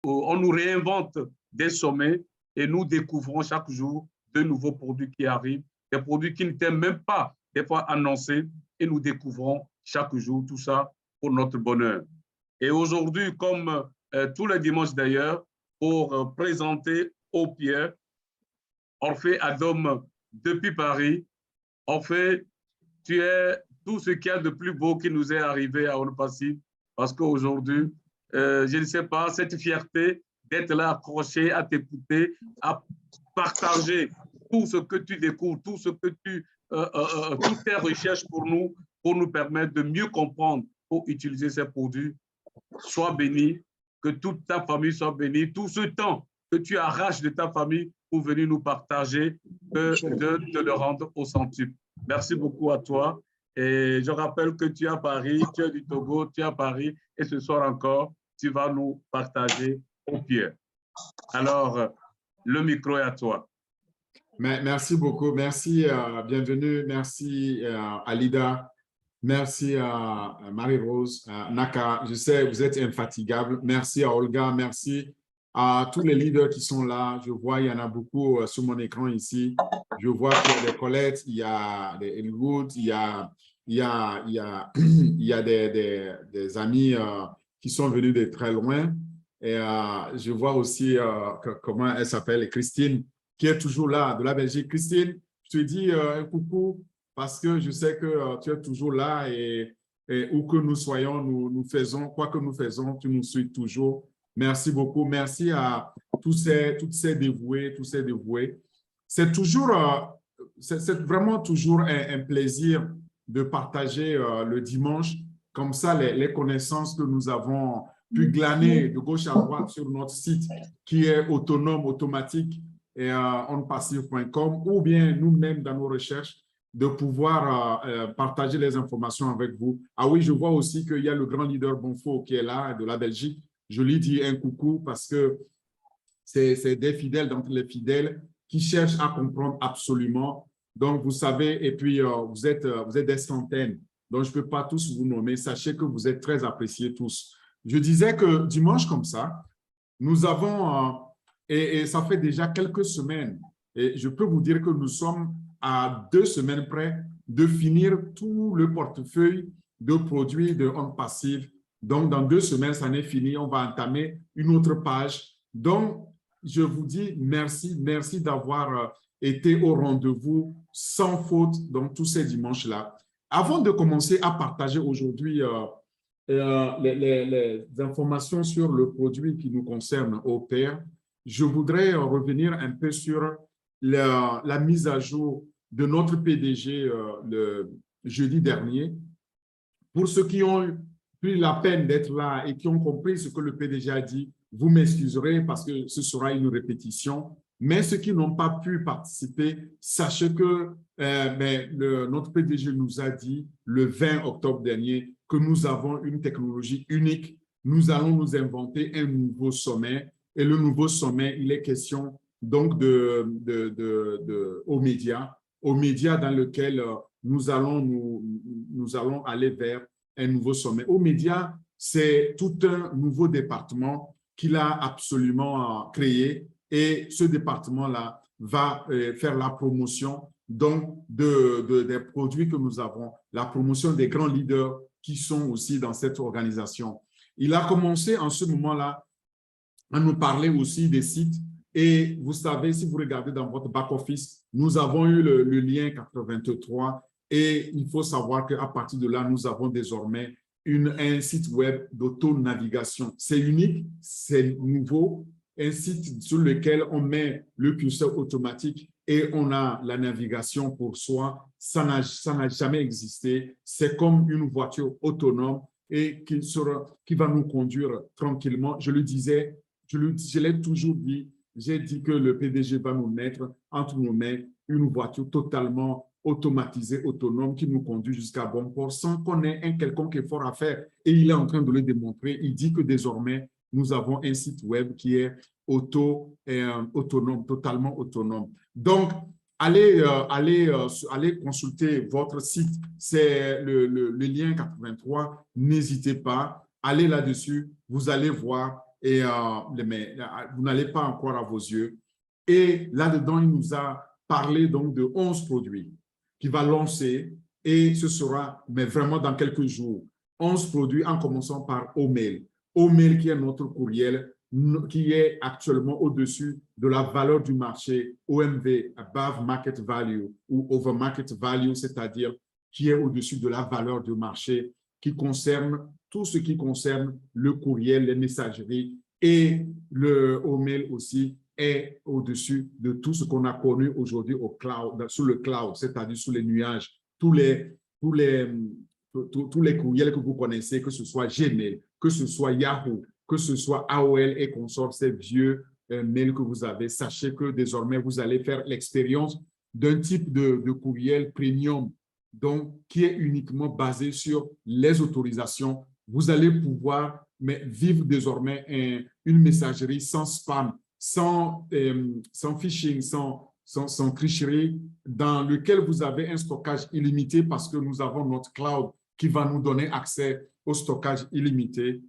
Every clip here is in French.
on nous réinvente des sommets et nous découvrons chaque jour de nouveaux produits qui arrivent, des produits qui n'étaient même pas des fois annoncés et nous découvrons chaque jour tout ça pour notre bonheur. Et aujourd'hui, comme tous les dimanches d'ailleurs, pour présenter au Pierre, Orphée Adom depuis Paris. Orphée, tu es tout ce qu'il y a de plus beau qui nous est arrivé à Onpassif, parce qu'aujourd'hui, je ne sais pas, cette fierté d'être là accroché, à t'écouter, à partager tout ce que tu découvres, tout ce que toutes tes recherches pour nous permettre de mieux comprendre pour utiliser ces produits. Sois béni, que toute ta famille soit bénie, tout ce temps que tu arraches de ta famille pour venir nous partager, de te le rendre au centuple. Merci beaucoup à toi. Et je rappelle que tu es à Paris, tu es du Togo, tu es à Paris, et ce soir encore, tu vas nous partager au pied. Alors, le micro est à toi. Merci beaucoup. Merci, bienvenue. Merci, Alida. Merci à Marie-Rose, Naka. Je sais, vous êtes infatigable. Merci à Olga. Merci à tous les leaders qui sont là. Je vois, il y en a beaucoup sur mon écran ici. Je vois qu'il y a des Colette, il y a des Elwood, il y a des amis qui sont venus de très loin. Et je vois aussi comment elle s'appelle, Christine, qui est toujours là, de la Belgique. Christine, je te dis un coucou parce que je sais que tu es toujours là et où que nous soyons, nous faisons, quoi que nous faisons, tu nous suis toujours. Merci beaucoup. Merci à toutes ces dévoués, tous ces dévoués. C'est toujours, c'est vraiment toujours un plaisir de partager le dimanche, comme ça, les connaissances que nous avons pu glaner de gauche à droite sur notre site qui est autonome, automatique, et onpassif.com, ou bien nous-mêmes dans nos recherches, de pouvoir partager les informations avec vous. Ah oui, je vois aussi qu'il y a le grand leader Bonfo qui est là, de la Belgique. Je lui dis un coucou parce que c'est des fidèles d'entre les fidèles qui cherchent à comprendre absolument. Donc, vous savez, et puis vous êtes des centaines. Donc, je ne peux pas tous vous nommer. Sachez que vous êtes très appréciés tous. Je disais que dimanche comme ça, nous avons, et ça fait déjà quelques semaines, et je peux vous dire que nous sommes à 2 semaines près de finir tout le portefeuille de produits de OnPassif. Donc, dans 2 semaines, ça n'est fini. On va entamer une autre page. Donc, je vous dis merci. Merci d'avoir été au rendez-vous sans faute donc tous ces dimanches-là. Avant de commencer à partager aujourd'hui les informations sur le produit qui nous concerne au pair, je voudrais revenir un peu sur la mise à jour de notre PDG le jeudi dernier. Pour ceux qui ont pris la peine d'être là et qui ont compris ce que le PDG a dit, vous m'excuserez parce que ce sera une répétition. Mais ceux qui n'ont pas pu participer, sachez que notre PDG nous a dit le 20 octobre dernier que nous avons une technologie unique. Nous allons nous inventer un nouveau sommet. Et le nouveau sommet, il est question donc aux médias dans lequel nous allons aller vers un nouveau sommet. Aux médias, c'est tout un nouveau département qu'il a absolument créé. Et ce département-là va faire la promotion donc des produits que nous avons, la promotion des grands leaders qui sont aussi dans cette organisation. Il a commencé en ce moment-là à nous parler aussi des sites. Et vous savez, si vous regardez dans votre back-office, nous avons eu le lien 83 et il faut savoir qu'à partir de là, nous avons désormais un site web d'auto-navigation. C'est unique, c'est nouveau, un site sur lequel on met le curseur automatique et on a la navigation pour soi. Ça n'a jamais existé. C'est comme une voiture autonome et qui va nous conduire tranquillement. Je le disais, je l'ai toujours dit, j'ai dit que le PDG va nous mettre entre nos mains une voiture totalement automatisée, autonome, qui nous conduit jusqu'à bon port sans qu'on ait un quelconque effort à faire. Et il est en train de le démontrer. Il dit que désormais, nous avons un site web qui est autonome, totalement autonome. Donc, allez consulter votre site. C'est le lien 83. N'hésitez pas. Allez là-dessus. Vous allez voir et, mais vous n'allez pas en croire à vos yeux. Et là-dedans, il nous a parlé donc de 11 produits qu'il va lancer et ce sera, mais vraiment dans quelques jours, 11 produits en commençant par Omail. Omail qui est notre courriel qui est actuellement au-dessus de la valeur du marché, OMV, Above Market Value ou Over Market Value, c'est-à-dire qui est au-dessus de la valeur du marché, qui concerne tout ce qui concerne le courriel, les messageries et le Omail aussi est au-dessus de tout ce qu'on a connu aujourd'hui au cloud, sur le cloud, c'est-à-dire sur les nuages, tous les courriels que vous connaissez, que ce soit Gmail, que ce soit Yahoo, que ce soit AOL et consorts, ces vieux mails que vous avez, sachez que désormais, vous allez faire l'expérience d'un type de courriel premium, donc qui est uniquement basé sur les autorisations. Vous allez pouvoir vivre désormais une messagerie sans spam, sans phishing, sans tricherie, dans lequel vous avez un stockage illimité parce que nous avons notre cloud qui va nous donner accès au stockage illimité.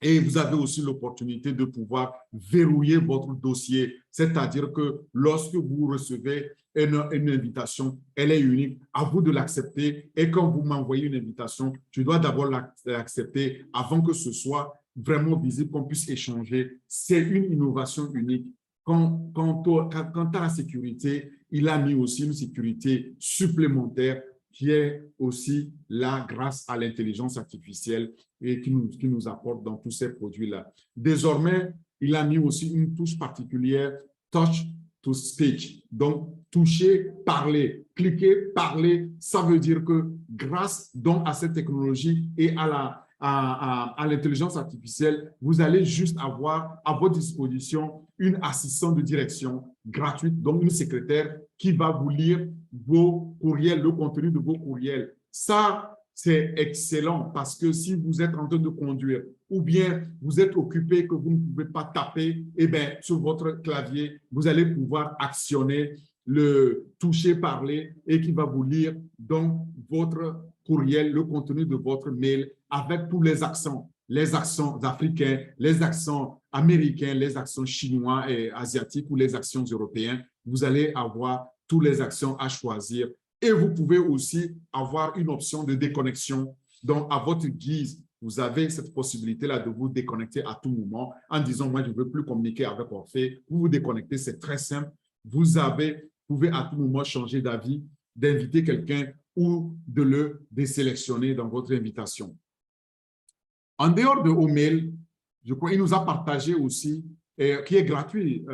Et vous avez aussi l'opportunité de pouvoir verrouiller votre dossier, c'est-à-dire que lorsque vous recevez une invitation, elle est unique, à vous de l'accepter. Et quand vous m'envoyez une invitation, je dois d'abord l'accepter avant que ce soit vraiment visible, qu'on puisse échanger. C'est une innovation unique. Quant à la sécurité, il a mis aussi une sécurité supplémentaire qui est aussi là grâce à l'intelligence artificielle et qui nous apporte dans tous ces produits-là. Désormais, il a mis aussi une touche particulière, touch to speech. Donc, toucher, parler, cliquer, parler, ça veut dire que grâce donc à cette technologie et à l'intelligence artificielle, vous allez juste avoir à votre disposition une assistante de direction gratuite, donc une secrétaire qui va vous lire vos courriels, le contenu de vos courriels. Ça, c'est excellent parce que si vous êtes en train de conduire ou bien vous êtes occupé que vous ne pouvez pas taper, eh bien, sur votre clavier, vous allez pouvoir actionner le toucher, parler et qui va vous lire donc votre courriel, le contenu de votre mail avec tous les accents africains, les accents américains, les accents chinois et asiatiques ou les accents européens. Vous allez avoir tous les accents à choisir. Et vous pouvez aussi avoir une option de déconnexion. Donc, à votre guise, vous avez cette possibilité-là de vous déconnecter à tout moment en disant, moi, je ne veux plus communiquer avec Orphée. Vous vous déconnectez, c'est très simple. Vous pouvez à tout moment changer d'avis, d'inviter quelqu'un ou de le désélectionner dans votre invitation. En dehors de Omail, je crois qu'il nous a partagé aussi, qui est gratuit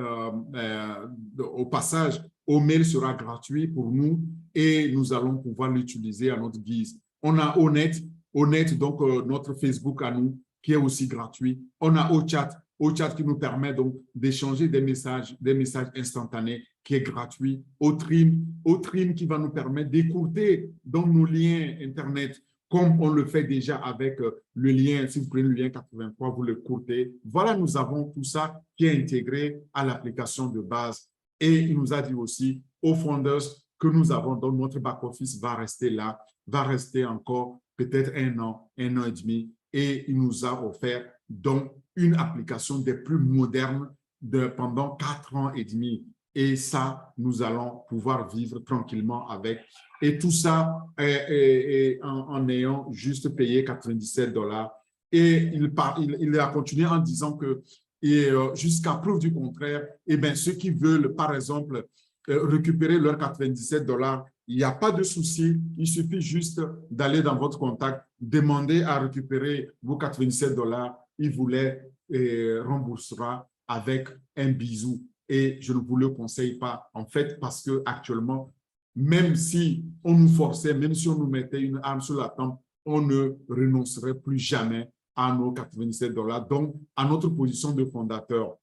au passage, Omail sera gratuit pour nous et nous allons pouvoir l'utiliser à notre guise. On a Onet, donc notre Facebook à nous, qui est aussi gratuit. On a OChat qui nous permet donc d'échanger des messages instantanés, qui est gratuit. Otrim qui va nous permettre d'écourter dans nos liens Internet, comme on le fait déjà avec le lien, si vous prenez le lien 83, vous le courtez. Voilà, nous avons tout ça qui est intégré à l'application de base. Et il nous a dit aussi aux founders que nous avons, donc notre back-office va rester là, va rester encore peut-être un an et demi. Et il nous a offert donc une application des plus modernes pendant 4 ans et demi. Et ça, nous allons pouvoir vivre tranquillement avec. Et tout ça en ayant juste payé $97. Et il a continué en disant que jusqu'à preuve du contraire, eh bien, ceux qui veulent, par exemple, récupérer leurs $97, il n'y a pas de souci. Il suffit juste d'aller dans votre contact, demander à récupérer vos $97. Il vous les remboursera avec un bisou. Et je ne vous le conseille pas, en fait, parce qu'actuellement, même si on nous forçait, même si on nous mettait une arme sur la tempe, on ne renoncerait plus jamais à nos $97, donc à notre position de fondateur.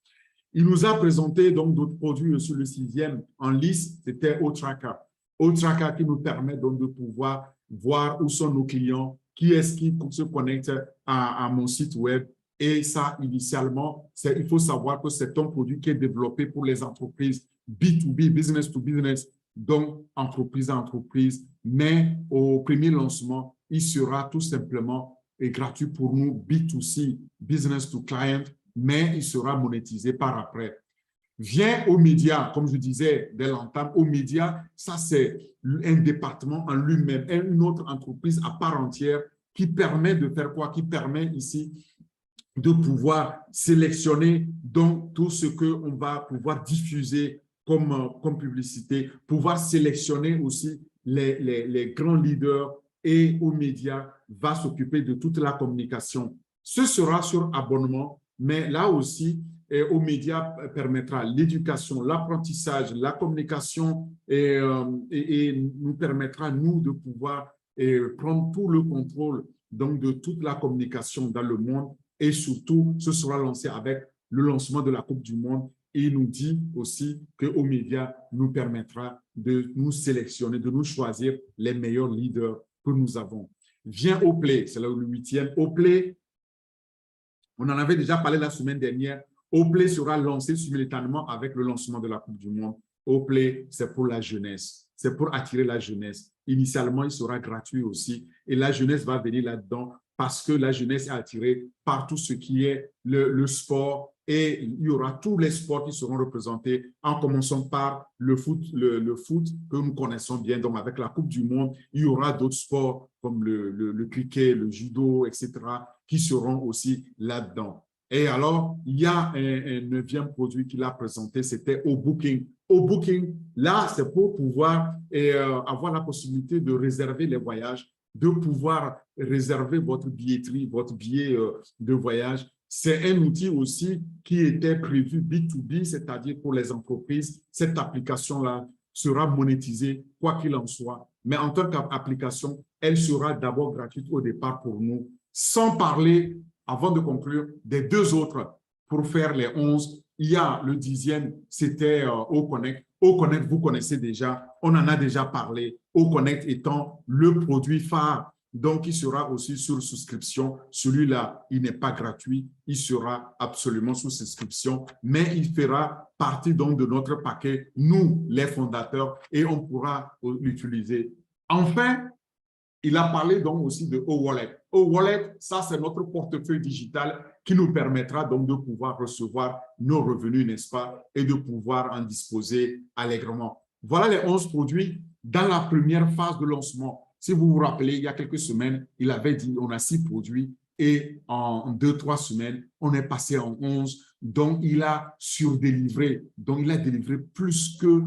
Il nous a présenté donc d'autres produits sur le 6e en liste, c'était OTracker. OTracker qui nous permet donc de pouvoir voir où sont nos clients, qui est-ce qui se connecte à mon site web. Et ça, initialement, il faut savoir que c'est un produit qui est développé pour les entreprises B2B, business to business, donc entreprise à entreprise. Mais au premier lancement, il sera tout simplement gratuit pour nous, B2C, business to client. mais il sera monétisé par après. Vient aux médias, comme je disais dès l'entame, aux médias, ça c'est un département en lui-même, une autre entreprise à part entière qui permet de faire quoi? Qui permet ici de pouvoir sélectionner donc tout ce qu'on va pouvoir diffuser comme publicité, pouvoir sélectionner aussi les grands leaders et aux médias va s'occuper de toute la communication. Ce sera sur abonnement, mais là aussi, aux médias permettra l'éducation, l'apprentissage, la communication et nous permettra, nous, de pouvoir prendre tout le contrôle donc, de toute la communication dans le monde et surtout, ce sera lancé avec le lancement de la Coupe du Monde et il nous dit aussi qu'aux médias nous permettra de nous sélectionner, de nous choisir les meilleurs leaders que nous avons. Viens au Play, c'est là le 8e. Au Play, on en avait déjà parlé la semaine dernière. Au Play sera lancé simultanément avec le lancement de la Coupe du Monde. Au Play, c'est pour la jeunesse. C'est pour attirer la jeunesse. Initialement, il sera gratuit aussi. Et la jeunesse va venir là-dedans parce que la jeunesse est attirée par tout ce qui est le sport. Et il y aura tous les sports qui seront représentés, en commençant par le foot que nous connaissons bien. Donc, avec la Coupe du Monde, il y aura d'autres sports comme le cricket, le judo, etc., qui seront aussi là-dedans. Et alors, il y a un 9e produit qu'il a présenté, c'était au Booking. Au Booking, là, c'est pour pouvoir avoir la possibilité de réserver les voyages, de pouvoir réserver votre billetterie, votre billet de voyage. C'est un outil aussi qui était prévu B2B, c'est-à-dire pour les entreprises. Cette application-là sera monétisée, quoi qu'il en soit. Mais en tant qu'application, elle sera d'abord gratuite au départ pour nous, sans parler, avant de conclure, des 2 autres pour faire les 11. Il y a le 10e, c'était OConnect. OConnect, vous connaissez déjà, on en a déjà parlé. OConnect étant le produit phare, donc il sera aussi sur souscription. Celui-là, il n'est pas gratuit, il sera absolument sous souscription, mais il fera partie donc de notre paquet, nous, les fondateurs, et on pourra l'utiliser. Enfin, il a parlé donc aussi de O-Wallet. O-Wallet, ça, c'est notre portefeuille digital qui nous permettra donc de pouvoir recevoir nos revenus, n'est-ce pas, et de pouvoir en disposer allègrement. Voilà les 11 produits dans la première phase de lancement. Si vous vous rappelez, il y a quelques semaines, il avait dit on a 6 produits et en 2-3 semaines, on est passé en 11. Donc, il a surdélivré. Donc, il a délivré plus que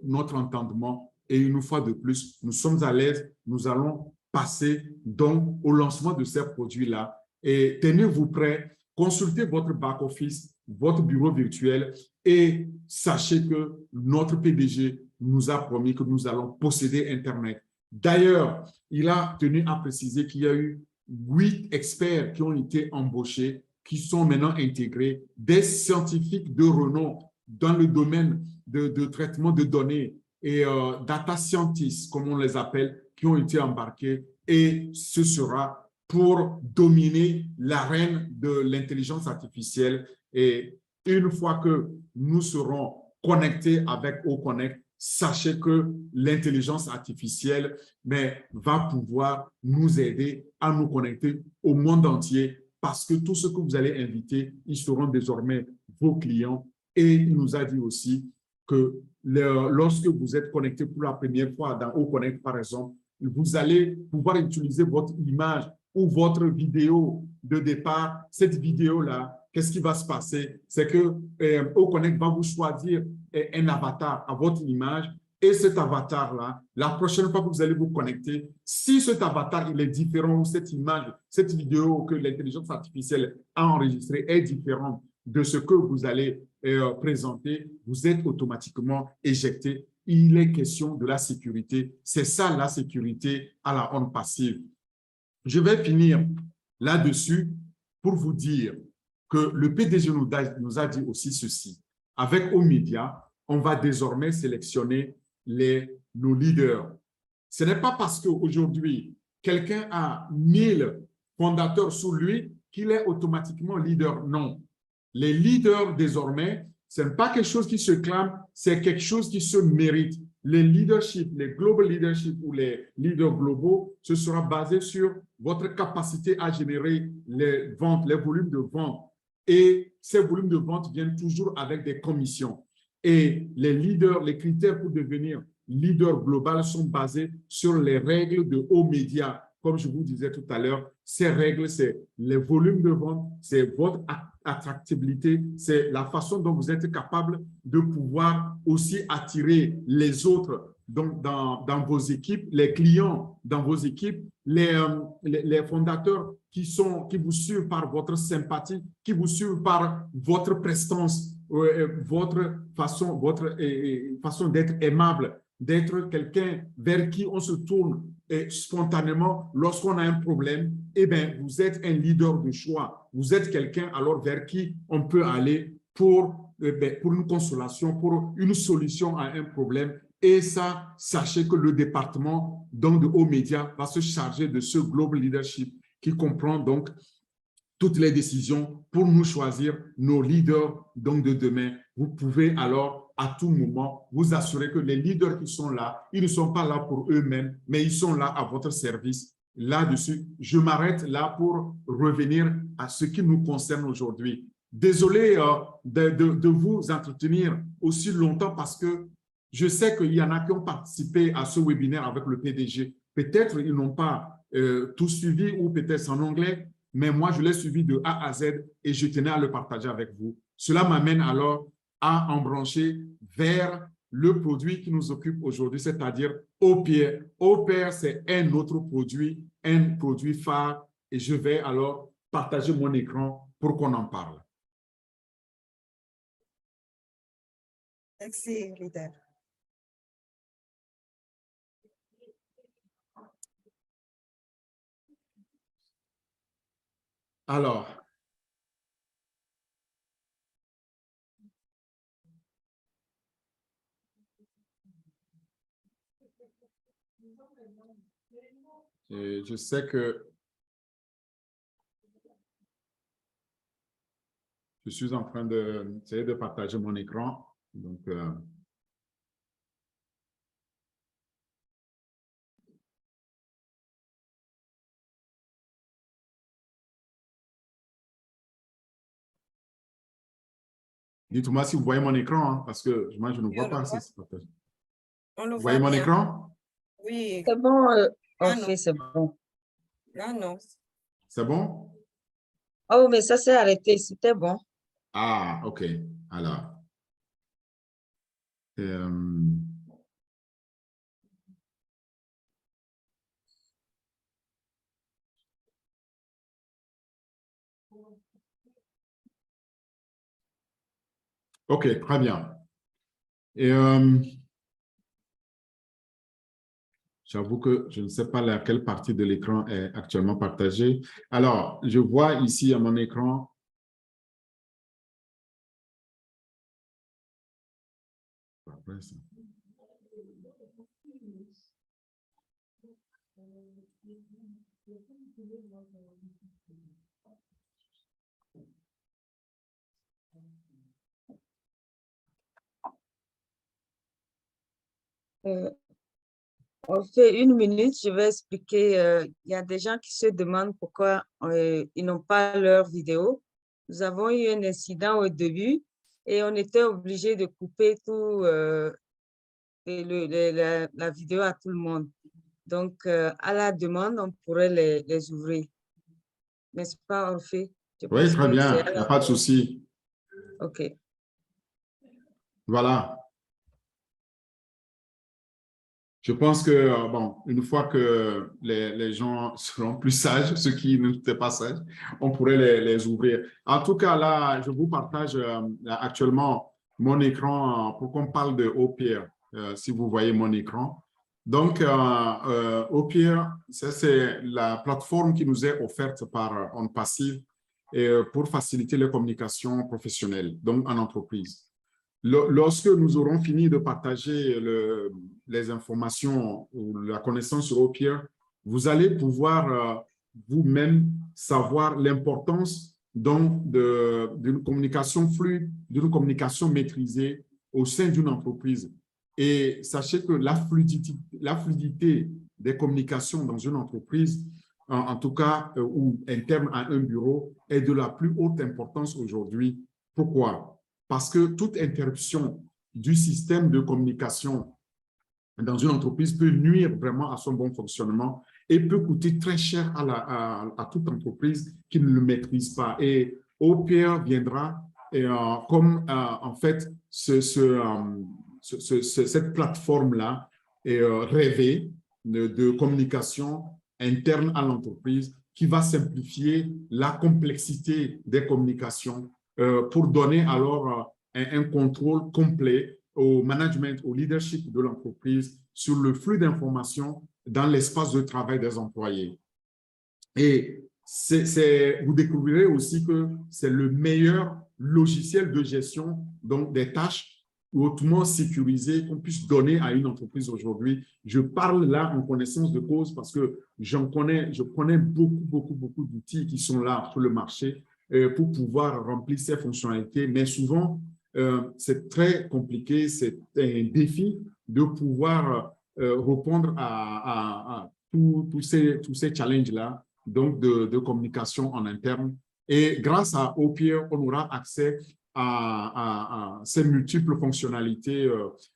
notre entendement. Et une fois de plus, nous sommes à l'aise. Nous allons passer donc au lancement de ces produits-là. Et tenez-vous prêts, consultez votre back-office, votre bureau virtuel et sachez que notre PDG nous a promis que nous allons posséder Internet. D'ailleurs, il a tenu à préciser qu'il y a eu 8 experts qui ont été embauchés, qui sont maintenant intégrés, des scientifiques de renom dans le domaine de traitement de données et data scientists, comme on les appelle, qui ont été embarqués. Et ce sera pour dominer l'arène de l'intelligence artificielle. Et une fois que nous serons connectés avec OConnect, sachez que l'intelligence artificielle va pouvoir nous aider à nous connecter au monde entier parce que tous ceux que vous allez inviter, ils seront désormais vos clients. Et il nous a dit aussi que lorsque vous êtes connecté pour la première fois dans OConnect, par exemple, vous allez pouvoir utiliser votre image ou votre vidéo de départ. Cette vidéo-là, qu'est-ce qui va se passer? C'est que OConnect va vous choisir un avatar à votre image et cet avatar-là, la prochaine fois que vous allez vous connecter, si cet avatar il est différent ou cette image, cette vidéo que l'intelligence artificielle a enregistrée est différente de ce que vous allez présenter, vous êtes automatiquement éjecté. Il est question de la sécurité. C'est ça la sécurité à la onde passive. Je vais finir là-dessus pour vous dire que le PDG nous a dit aussi ceci. Avec Omedia, on va désormais sélectionner nos leaders. Ce n'est pas parce qu'aujourd'hui, quelqu'un a 1000 fondateurs sous lui qu'il est automatiquement leader. Non. Les leaders, désormais, ce n'est pas quelque chose qui se clame, c'est quelque chose qui se mérite. Les leadership, les global leadership ou les leaders globaux, ce sera basé sur votre capacité à générer les ventes, les volumes de vente Et ces volumes de vente viennent toujours avec des commissions. Et les leaders, les critères pour devenir leader global sont basés sur les règles de hauts médias. Comme je vous disais tout à l'heure, ces règles, c'est les volumes de vente, c'est votre attractivité, c'est la façon dont vous êtes capable de pouvoir aussi attirer les autres dans vos équipes, les clients dans vos équipes, les fondateurs qui vous suivent par votre sympathie, qui vous suivent par votre prestance, votre façon d'être aimable, d'être quelqu'un vers qui on se tourne spontanément lorsqu'on a un problème. Eh bien, vous êtes un leader de choix. Vous êtes quelqu'un alors vers qui on peut aller pour une consolation, pour une solution à un problème. Et ça, sachez que le département donc, de hauts médias va se charger de ce global leadership qui comprend donc toutes les décisions pour nous choisir nos leaders donc, de demain. Vous pouvez alors à tout moment vous assurer que les leaders qui sont là, ils ne sont pas là pour eux-mêmes, mais ils sont là à votre service. Là-dessus, je m'arrête là pour revenir à ce qui nous concerne aujourd'hui. Désolé de vous entretenir aussi longtemps parce que je sais qu'il y en a qui ont participé à ce webinaire avec le PDG. Peut-être ils n'ont pas tout suivi ou peut-être c'est en anglais, mais moi, je l'ai suivi de A à Z et je tenais à le partager avec vous. Cela m'amène alors à embrancher vers le produit qui nous occupe aujourd'hui, c'est-à-dire Au-Pair. Au-Pair, c'est un autre produit phare et je vais alors partager mon écran pour qu'on en parle. Merci, leader. Alors, je sais que je suis en train d'essayer de partager mon écran. Donc, dites-moi si vous voyez mon écran, hein, parce que moi, je ne vois pas si c'est partagé. Vous voyez mon écran? Oui. C'est bon, Ah, en non. fait, c'est bon. Ah non. C'est bon? Oh, mais ça s'est arrêté, c'était bon. Ah, OK. Alors. OK, très bien. Et j'avoue que je ne sais pas laquelle partie de l'écran est actuellement partagée. Alors, je vois ici à mon écran. On fait 1 minute, je vais expliquer. Il y a des gens qui se demandent pourquoi ils n'ont pas leur vidéo. Nous avons eu un incident au début et on était obligé de couper tout la vidéo à tout le monde. Donc, à la demande, on pourrait les ouvrir. N'est-ce pas, Orphée? Oui, très bien, il n'y a pas de souci. OK. Voilà. Je pense que, bon, une fois que les gens seront plus sages, ceux qui n'étaient pas sages, on pourrait les ouvrir. En tout cas, là, je vous partage actuellement mon écran pour qu'on parle de Au-Pair, si vous voyez mon écran. Donc, Au-Pair, c'est la plateforme qui nous est offerte par OnPassive pour faciliter les communications professionnelles, donc en entreprise. Lorsque nous aurons fini de partager les informations ou la connaissance sur Au-Pair, vous allez pouvoir vous-même savoir l'importance d'une communication fluide, d'une communication maîtrisée au sein d'une entreprise. Et sachez que la fluidité des communications dans une entreprise en tout cas, ou interne à un bureau, est de la plus haute importance aujourd'hui. Pourquoi? Parce que toute interruption du système de communication dans une entreprise peut nuire vraiment à son bon fonctionnement et peut coûter très cher à toute entreprise qui ne le maîtrise pas. Et OPR viendra comme en fait cette plateforme-là rêvée de communication interne à l'entreprise qui va simplifier la complexité des communications pour donner alors un contrôle complet au management, au leadership de l'entreprise sur le flux d'informations dans l'espace de travail des employés. Et vous découvrirez aussi que c'est le meilleur logiciel de gestion donc des tâches hautement sécurisées qu'on puisse donner à une entreprise aujourd'hui. Je parle là en connaissance de cause parce que je connais beaucoup d'outils qui sont là sur le marché pour pouvoir remplir ces fonctionnalités, mais souvent, c'est très compliqué, c'est un défi de pouvoir répondre à tous ces challenges-là, donc de communication en interne. Et grâce à OPR, on aura accès à ces multiples fonctionnalités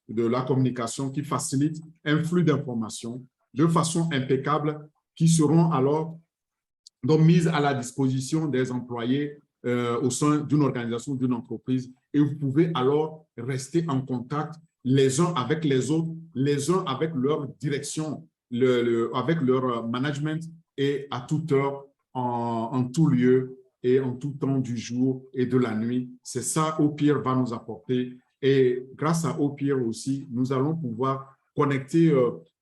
de la communication qui facilitent un flux d'informations de façon impeccable qui seront alors donc mises à la disposition des employés au sein d'une organisation, d'une entreprise. Et vous pouvez alors rester en contact les uns avec les autres, les uns avec leur direction, avec leur management et à toute heure, en tout lieu et en tout temps du jour et de la nuit. C'est ça OPR va nous apporter. Et grâce à OPR aussi, nous allons pouvoir connecter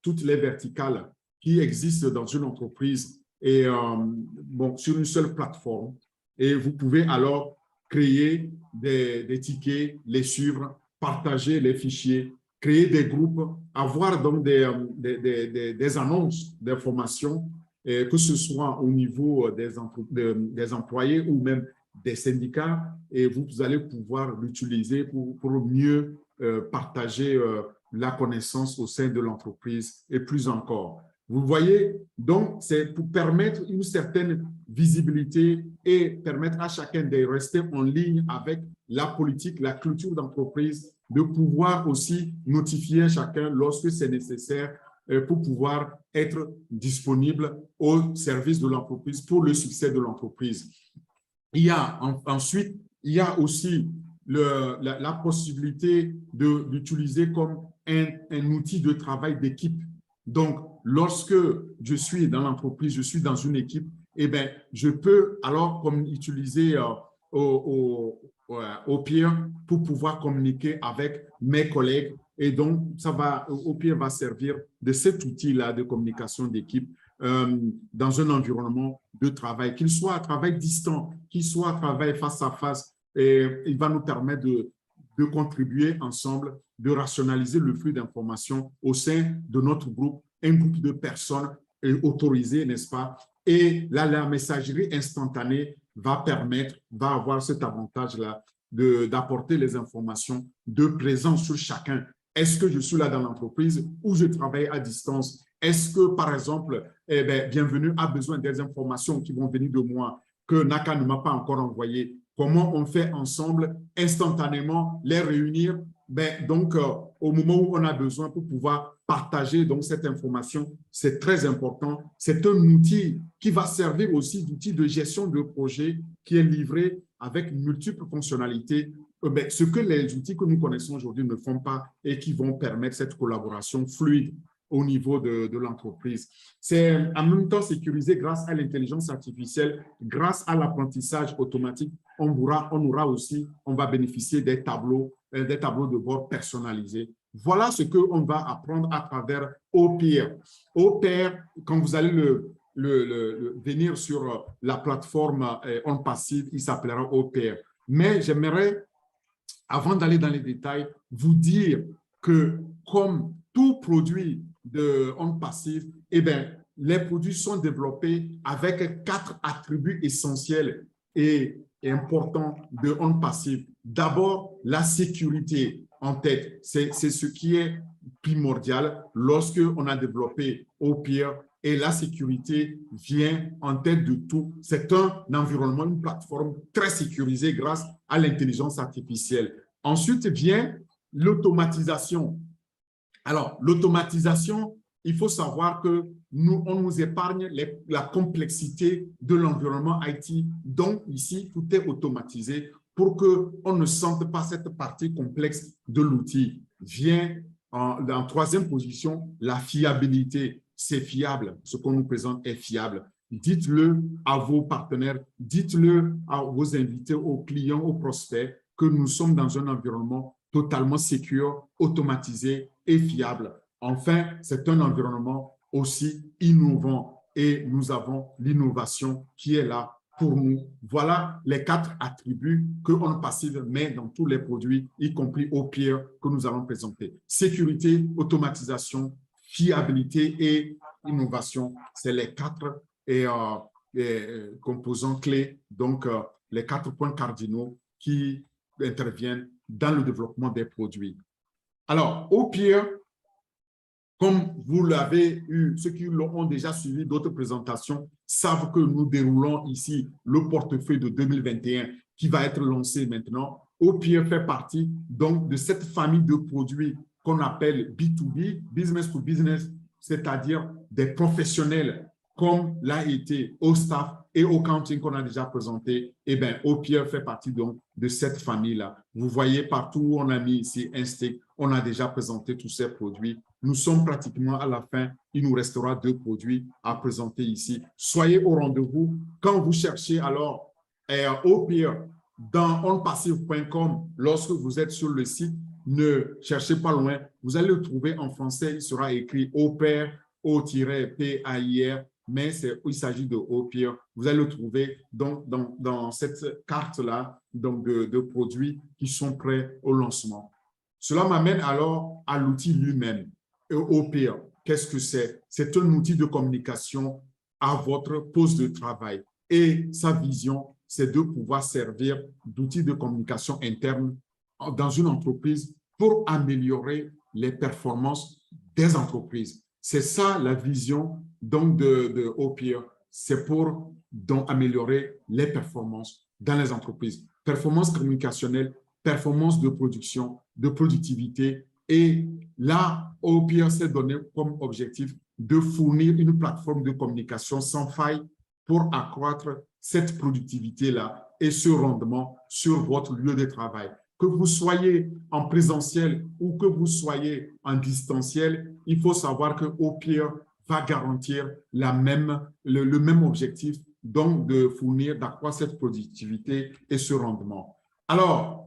toutes les verticales qui existent dans une entreprise et sur une seule plateforme. Et vous pouvez alors créer des tickets, les suivre, partager les fichiers, créer des groupes, avoir donc des annonces d'informations, que ce soit au niveau des employés ou même des syndicats, et vous allez pouvoir l'utiliser pour mieux partager la connaissance au sein de l'entreprise et plus encore. Vous voyez, donc, c'est pour permettre une certaine visibilité et permettre à chacun de rester en ligne avec la politique, la culture d'entreprise, de pouvoir aussi notifier chacun lorsque c'est nécessaire pour pouvoir être disponible au service de l'entreprise pour le succès de l'entreprise. Ensuite, il y a aussi la possibilité d'utiliser comme un outil de travail d'équipe. Donc, lorsque je suis dans l'entreprise, je suis dans une équipe, eh bien, je peux alors utiliser OPR pour pouvoir communiquer avec mes collègues. Et donc, OPR va servir de cet outil-là de communication d'équipe dans un environnement de travail, qu'il soit à travail distant, qu'il soit à travail face à face. Et il va nous permettre de contribuer ensemble, de rationaliser le flux d'informations au sein de notre groupe, un groupe de personnes autorisées, n'est-ce pas? Et là, la messagerie instantanée va avoir cet avantage-là d'apporter les informations de présence sur chacun. Est-ce que je suis là dans l'entreprise ou je travaille à distance? Est-ce que, par exemple, Bienvenue a besoin des informations qui vont venir de moi que Naka ne m'a pas encore envoyées? Comment on fait ensemble, instantanément, les réunir au moment où on a besoin pour pouvoir partager donc, cette information? C'est très important. C'est un outil qui va servir aussi d'outil de gestion de projet qui est livré avec multiples fonctionnalités. Ce que les outils que nous connaissons aujourd'hui ne font pas et qui vont permettre cette collaboration fluide au niveau de l'entreprise. C'est en même temps sécurisé grâce à l'intelligence artificielle, grâce à l'apprentissage automatique. On va bénéficier des tableaux de bord personnalisés. Voilà ce qu'on va apprendre à travers OPR. OPR, quand vous allez venir sur la plateforme OnPassive, il s'appellera OPR. Mais j'aimerais, avant d'aller dans les détails, vous dire que comme tout produit de OnPassive, les produits sont développés avec 4 attributs essentiels et importants de OnPassive. D'abord, la sécurité en tête. C'est ce qui est primordial lorsque on a développé OPR et la sécurité vient en tête de tout. C'est un environnement, une plateforme très sécurisée grâce à l'intelligence artificielle. Ensuite vient l'automatisation. Alors, l'automatisation, il faut savoir que on nous épargne la complexité de l'environnement IT. Donc, ici, tout est automatisé pour qu'on ne sente pas cette partie complexe de l'outil. Vient en troisième position, la fiabilité. C'est fiable. Ce qu'on nous présente est fiable. Dites-le à vos partenaires, dites-le à vos invités, aux clients, aux prospects, que nous sommes dans un environnement totalement sécure, automatisé et fiable. Enfin, c'est un environnement aussi innovant et nous avons l'innovation qui est là pour nous. Voilà les 4 attributs que On Passive met dans tous les produits, y compris Opier, que nous allons présenter. Sécurité, automatisation, fiabilité et innovation. C'est les 4 composants clés, donc les 4 points cardinaux qui interviennent dans le développement des produits. Alors, Opier, comme vous l'avez eu, ceux qui ont déjà suivi d'autres présentations savent que nous déroulons ici le portefeuille de 2021 qui va être lancé maintenant. Opier fait partie donc de cette famille de produits qu'on appelle B2B, business to business, c'est-à-dire des professionnels comme l'a été OStaff et Accounting qu'on a déjà présenté. Eh bien, Opier fait partie donc de cette famille-là. Vous voyez partout où on a mis ici Instinct, on a déjà présenté tous ces produits. Nous sommes pratiquement à la fin. Il nous restera 2 produits à présenter ici. Soyez au rendez-vous. Quand vous cherchez alors Opier dans onpassive.com, lorsque vous êtes sur le site, ne cherchez pas loin. Vous allez le trouver en français. Il sera écrit Opair, O-P-A-I-R, mais il s'agit de Opier. Vous allez le trouver donc dans cette carte-là de produits qui sont prêts au lancement. Cela m'amène alors à l'outil lui-même. Opier, qu'est-ce que c'est? C'est un outil de communication à votre poste de travail. Et sa vision, c'est de pouvoir servir d'outil de communication interne dans une entreprise pour améliorer les performances des entreprises. C'est ça la vision donc de Opier. C'est pour donc améliorer les performances dans les entreprises. Performance communicationnelle, performance de production, de productivité. Et là, Opier s'est donné comme objectif de fournir une plateforme de communication sans faille pour accroître cette productivité-là et ce rendement sur votre lieu de travail. Que vous soyez en présentiel ou que vous soyez en distanciel, il faut savoir que Opier va garantir le même objectif, donc de fournir, d'accroître cette productivité et ce rendement. Alors,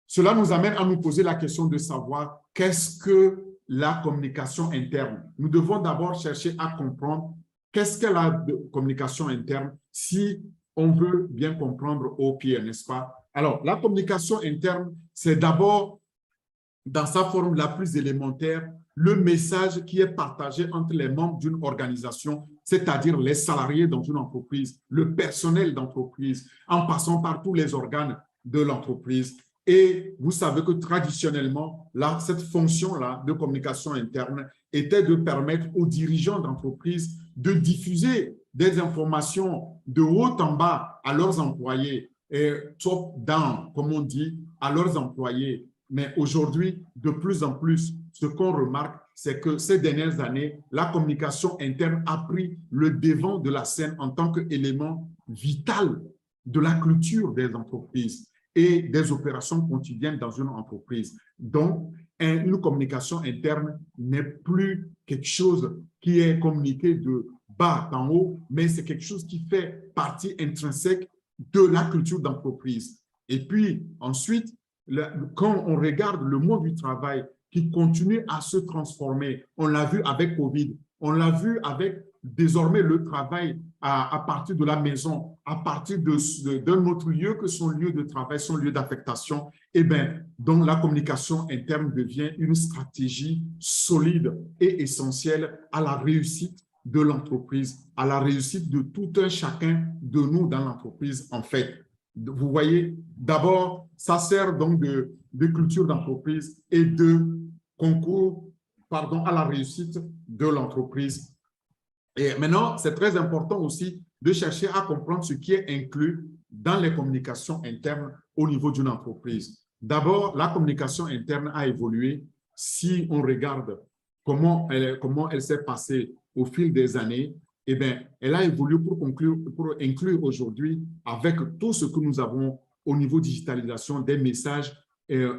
cela nous amène à nous poser la question de savoir qu'est-ce que la communication interne. Nous devons d'abord chercher à comprendre qu'est-ce que la communication interne si on veut bien comprendre Opier, n'est-ce pas? Alors, la communication interne, c'est d'abord, dans sa forme la plus élémentaire, le message qui est partagé entre les membres d'une organisation, c'est-à-dire les salariés dans une entreprise, le personnel d'entreprise, en passant par tous les organes de l'entreprise. Et vous savez que traditionnellement, là, cette fonction-là de communication interne était de permettre aux dirigeants d'entreprise de diffuser des informations de haut en bas à leurs employés, et top-down, comme on dit, à leurs employés. Mais aujourd'hui, de plus en plus, ce qu'on remarque, c'est que ces dernières années, la communication interne a pris le devant de la scène en tant qu'élément vital de la culture des entreprises et des opérations quotidiennes dans une entreprise. Donc, une communication interne n'est plus quelque chose qui est communiqué de bas en haut, mais c'est quelque chose qui fait partie intrinsèque de la culture d'entreprise. Et puis, ensuite, quand on regarde le monde du travail qui continue à se transformer, on l'a vu avec Covid, on l'a vu avec désormais le travail à partir de la maison, à partir d'un autre lieu que son lieu de travail, son lieu d'affectation, eh bien, donc la communication interne devient une stratégie solide et essentielle à la réussite de l'entreprise, à la réussite de tout un chacun de nous dans l'entreprise, en fait. Vous voyez, d'abord, ça sert donc de culture d'entreprise et de concours, à la réussite de l'entreprise. Et maintenant, c'est très important aussi de chercher à comprendre ce qui est inclus dans les communications internes au niveau d'une entreprise. D'abord, la communication interne a évolué si on regarde comment elle s'est passée au fil des années. Eh bien, elle a évolué pour inclure aujourd'hui, avec tout ce que nous avons au niveau digitalisation, des messages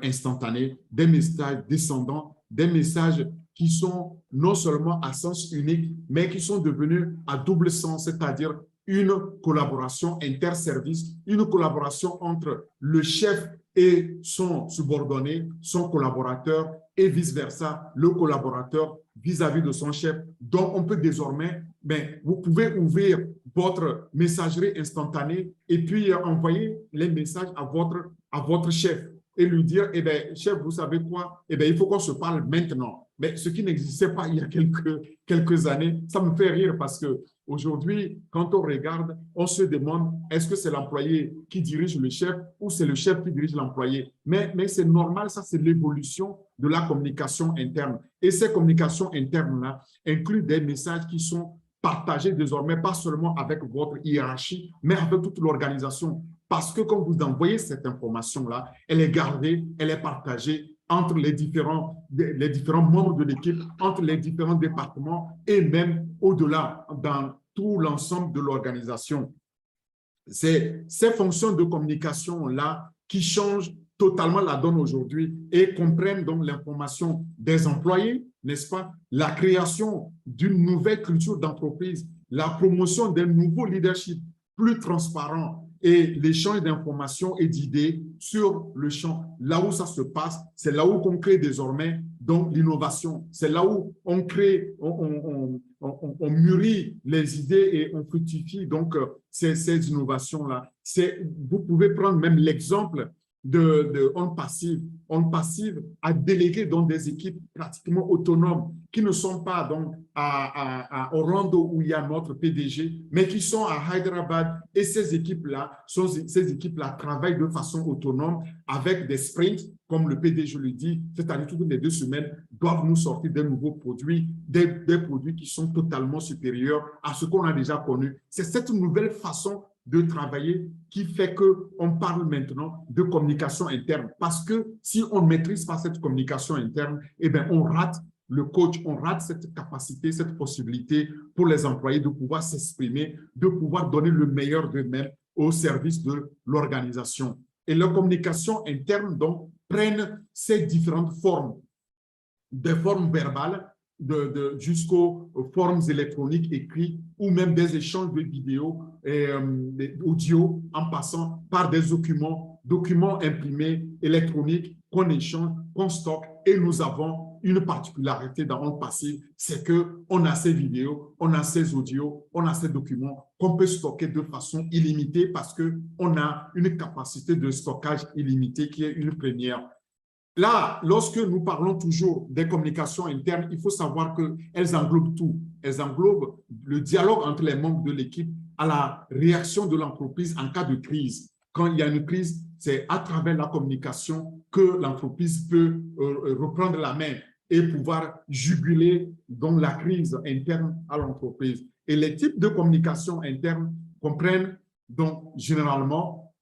instantanés, des messages descendants, des messages qui sont non seulement à sens unique, mais qui sont devenus à double sens, c'est-à-dire une collaboration interservice, une collaboration entre le chef et son subordonné, son collaborateur, et vice-versa, le collaborateur vis-à-vis de son chef. Donc, on peut désormais, vous pouvez ouvrir votre messagerie instantanée et puis envoyer les messages à votre chef et lui dire, eh bien, chef, vous savez quoi? Eh bien, il faut qu'on se parle maintenant. Mais ce qui n'existait pas il y a quelques années, ça me fait rire parce qu'aujourd'hui, quand on regarde, on se demande, est-ce que c'est l'employé qui dirige le chef ou c'est le chef qui dirige l'employé? Mais c'est normal, ça c'est l'évolution de la communication interne. Et ces communications internes-là incluent des messages qui sont partagés désormais, pas seulement avec votre hiérarchie, mais avec toute l'organisation. Parce que quand vous envoyez cette information-là, elle est gardée, elle est partagée entre les différents membres de l'équipe, entre les différents départements et même au-delà, dans tout l'ensemble de l'organisation. C'est ces fonctions de communication-là qui changent totalement la donne aujourd'hui et comprennent donc l'information des employés, n'est-ce pas? La création d'une nouvelle culture d'entreprise, la promotion d'un nouveau leadership plus transparent et l'échange d'informations et d'idées sur le champ. Là où ça se passe, c'est là où on crée désormais donc l'innovation. C'est là où on crée, on mûrit les idées et on fructifie donc ces innovations-là. Vous pouvez prendre même l'exemple de On Passive. On Passive a délégué dans des équipes pratiquement autonomes qui ne sont pas donc à Orlando où il y a notre PDG, mais qui sont à Hyderabad. Et ces équipes-là travaillent de façon autonome avec des sprints, comme le PDG le dit, c'est-à-dire toutes les 2 semaines, doivent nous sortir des nouveaux produits, des produits qui sont totalement supérieurs à ce qu'on a déjà connu. C'est cette nouvelle façon de travailler qui fait qu'on parle maintenant de communication interne. Parce que si on ne maîtrise pas cette communication interne, eh bien, on rate le coach, on rate cette capacité, cette possibilité pour les employés de pouvoir s'exprimer, de pouvoir donner le meilleur d'eux-mêmes au service de l'organisation. Et la communication interne, donc, prennent ces différentes formes, des formes verbales, jusqu'aux formes électroniques écrites ou même des échanges de vidéos et audio en passant par des documents imprimés électroniques qu'on échange, qu'on stocke. Et nous avons une particularité dans On Passive, c'est qu'on a ces vidéos, on a ces audios, on a ces documents qu'on peut stocker de façon illimitée parce qu'on a une capacité de stockage illimitée qui est une première. Là, lorsque nous parlons toujours des communications internes, il faut savoir qu'elles englobent tout. Elles englobent le dialogue entre les membres de l'équipe à la réaction de l'entreprise en cas de crise. Quand il y a une crise, c'est à travers la communication que l'entreprise peut reprendre la main et pouvoir juguler donc la crise interne à l'entreprise. Et les types de communication interne comprennent donc généralement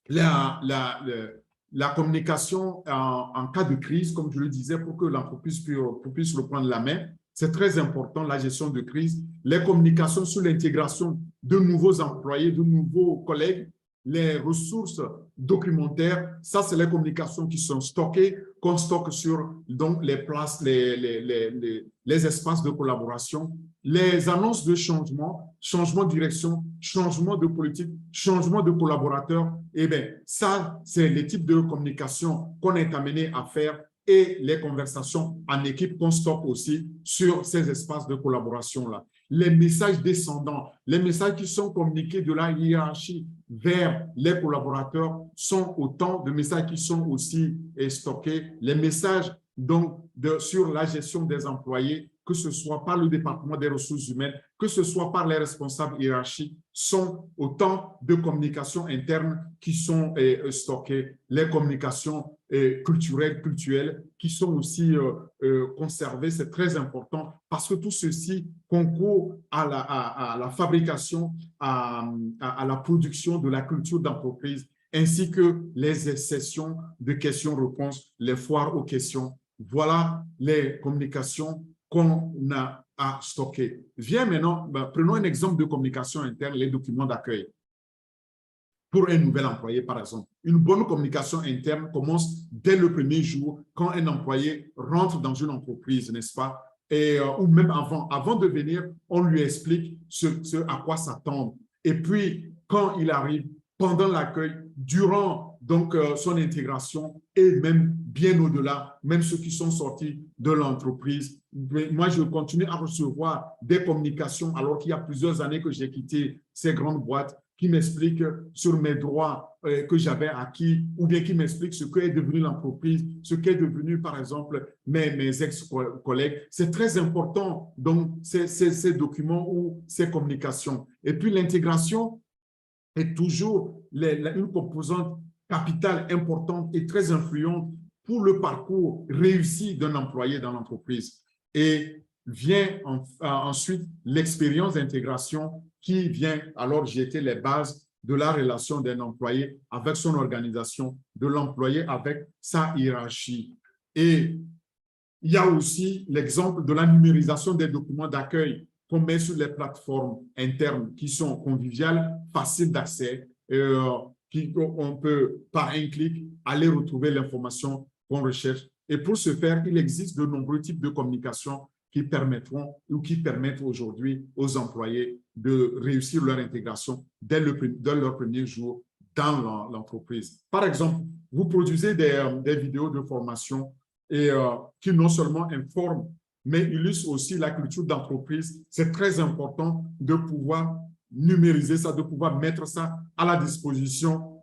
la communication en cas de crise, comme je le disais, pour que l'entreprise puisse reprendre la main. C'est très important, la gestion de crise. Les communications sur l'intégration de nouveaux employés, de nouveaux collègues, les ressources documentaires, ça, c'est les communications qui sont stockées, qu'on stocke sur donc, les places, les espaces de collaboration, les annonces de changement de direction, changement de politique, changement de collaborateurs. Eh bien, ça, c'est les types de communication qu'on est amené à faire et les conversations en équipe qu'on stocke aussi sur ces espaces de collaboration-là. Les messages descendants, les messages qui sont communiqués de la hiérarchie vers les collaborateurs sont autant de messages qui sont aussi stockés. Les messages donc, sur la gestion des employés que ce soit par le département des ressources humaines, que ce soit par les responsables hiérarchiques, sont autant de communications internes qui sont stockées, les communications culturelles qui sont aussi conservées. C'est très important parce que tout ceci concourt à la fabrication, à la production de la culture d'entreprise, ainsi que les sessions de questions-réponses, les foires aux questions. Voilà les communications qu'on a à stocker. Viens maintenant, prenons un exemple de communication interne, les documents d'accueil. Pour un nouvel employé, par exemple, une bonne communication interne commence dès le premier jour quand un employé rentre dans une entreprise, n'est-ce pas? Ou même avant de venir, on lui explique ce à quoi s'attendre. Et puis, quand il arrive, pendant l'accueil, durant donc, son intégration et même bien au-delà, même ceux qui sont sortis de l'entreprise. Moi, je continue à recevoir des communications alors qu'il y a plusieurs années que j'ai quitté ces grandes boîtes qui m'expliquent sur mes droits que j'avais acquis ou bien qui m'expliquent ce qu'est devenu l'entreprise, ce qu'est devenu, par exemple, mes ex-collègues. C'est très important, donc, ces documents ou ces communications. Et puis, l'intégration est toujours une composante capitale importante et très influente pour le parcours réussi d'un employé dans l'entreprise. Et vient ensuite l'expérience d'intégration qui vient, alors jeter les bases de la relation d'un employé avec son organisation, de l'employé avec sa hiérarchie. Et il y a aussi l'exemple de la numérisation des documents d'accueil qu'on met sur les plateformes internes qui sont conviviales, faciles d'accès, on peut, par un clic, aller retrouver l'information qu'on recherche. Et pour ce faire, il existe de nombreux types de communication qui permettront ou qui permettent aujourd'hui aux employés de réussir leur intégration dès leur premier jour dans l'entreprise. Par exemple, vous produisez des vidéos de formation et qui non seulement informent, mais illustrent aussi la culture d'entreprise. C'est très important de pouvoir numériser ça, de pouvoir mettre ça à la disposition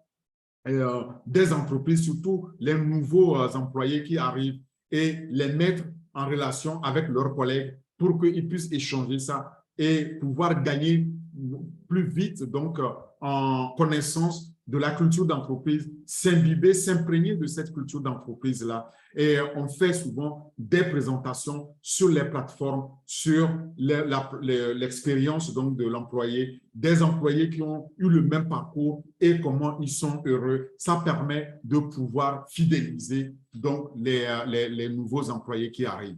des entreprises, surtout les nouveaux employés qui arrivent, et les mettre en relation avec leurs collègues pour qu'ils puissent échanger ça et pouvoir gagner plus vite donc en connaissance de la culture d'entreprise, s'imbiber, s'imprégner de cette culture d'entreprise-là. Et on fait souvent des présentations sur les plateformes, sur l'expérience donc de l'employé, des employés qui ont eu le même parcours et comment ils sont heureux. Ça permet de pouvoir fidéliser donc les nouveaux employés qui arrivent.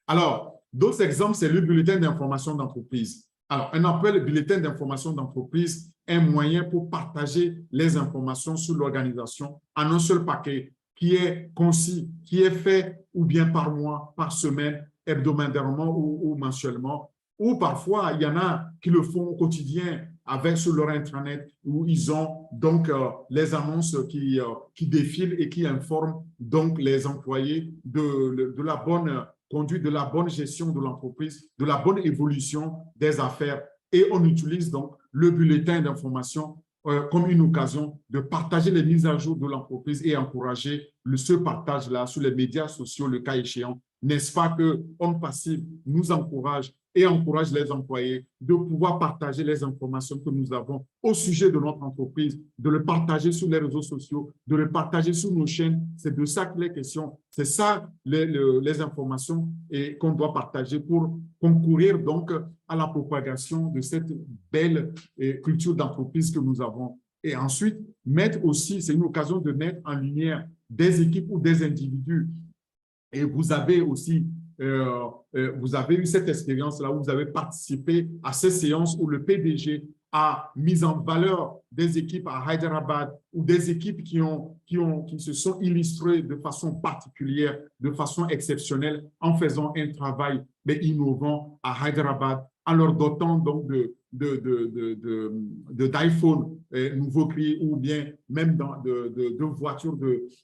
Alors, d'autres exemples, c'est le bulletin d'information d'entreprise. Alors, on appelle le bulletin d'information d'entreprise un moyen pour partager les informations sur l'organisation en un seul paquet qui est concis, qui est fait ou bien par mois, par semaine, hebdomadairement ou mensuellement. Ou parfois, il y en a qui le font au quotidien sur leur intranet où ils ont donc les annonces qui défilent et qui informent donc les employés de la bonne conduite, de la bonne gestion de l'entreprise, de la bonne évolution des affaires. Et on utilise donc le bulletin d'information comme une occasion de partager les mises à jour de l'entreprise et encourager ce partage-là sur les médias sociaux, le cas échéant. N'est-ce pas que On Passive nous encourage et encourage les employés de pouvoir partager les informations que nous avons au sujet de notre entreprise, de le partager sur les réseaux sociaux, de le partager sur nos chaînes. C'est de ça qu'il est question. C'est ça les informations qu'on doit partager pour concourir donc à la propagation de cette belle culture d'entreprise que nous avons. Et ensuite, mettre aussi, c'est une occasion de mettre en lumière des équipes ou des individus. Et vous avez aussi vous avez eu cette expérience-là où vous avez participé à ces séances où le PDG a mis en valeur des équipes à Hyderabad ou des équipes qui se sont illustrées de façon particulière, de façon exceptionnelle en faisant un travail innovant à Hyderabad, en leur dotant donc d'iPhone nouveau cri ou bien même de voitures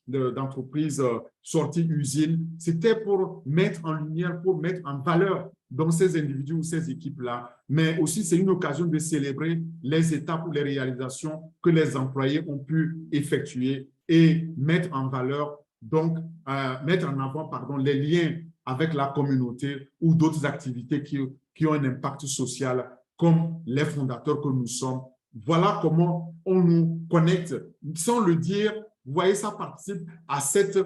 d'entreprise sorties usines. C'était pour mettre en lumière, pour mettre en valeur dans ces individus ou ces équipes-là, mais aussi c'est une occasion de célébrer les étapes ou les réalisations que les employés ont pu effectuer et mettre en valeur, donc mettre en avant les liens avec la communauté ou d'autres activités qui ont un impact social, comme les fondateurs que nous sommes. Voilà comment on nous connecte. Sans le dire, vous voyez, ça participe à cette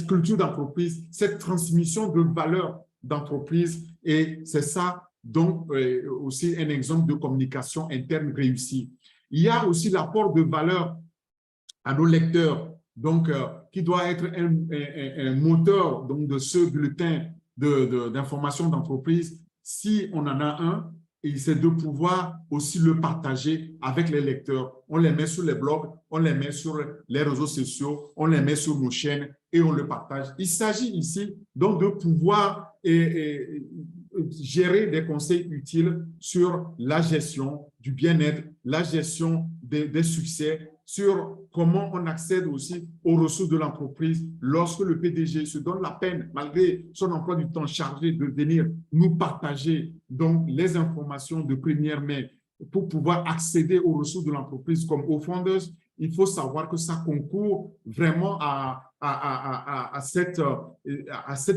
culture d'entreprise, cette transmission de valeurs d'entreprise. Et c'est ça, donc, aussi un exemple de communication interne réussie. Il y a aussi l'apport de valeur à nos lecteurs, donc, qui doit être un moteur donc, de ce bulletin d'information d'entreprise. Si on en a un, et c'est de pouvoir aussi le partager avec les lecteurs. On les met sur les blogs, on les met sur les réseaux sociaux, on les met sur nos chaînes et on le partage. Il s'agit ici donc de pouvoir gérer des conseils utiles sur la gestion du bien-être, la gestion des succès, sur comment on accède aussi aux ressources de l'entreprise lorsque le PDG se donne la peine, malgré son emploi du temps chargé, de venir nous partager donc les informations de première main pour pouvoir accéder aux ressources de l'entreprise comme aux founders. Il faut savoir que ça concourt vraiment à cette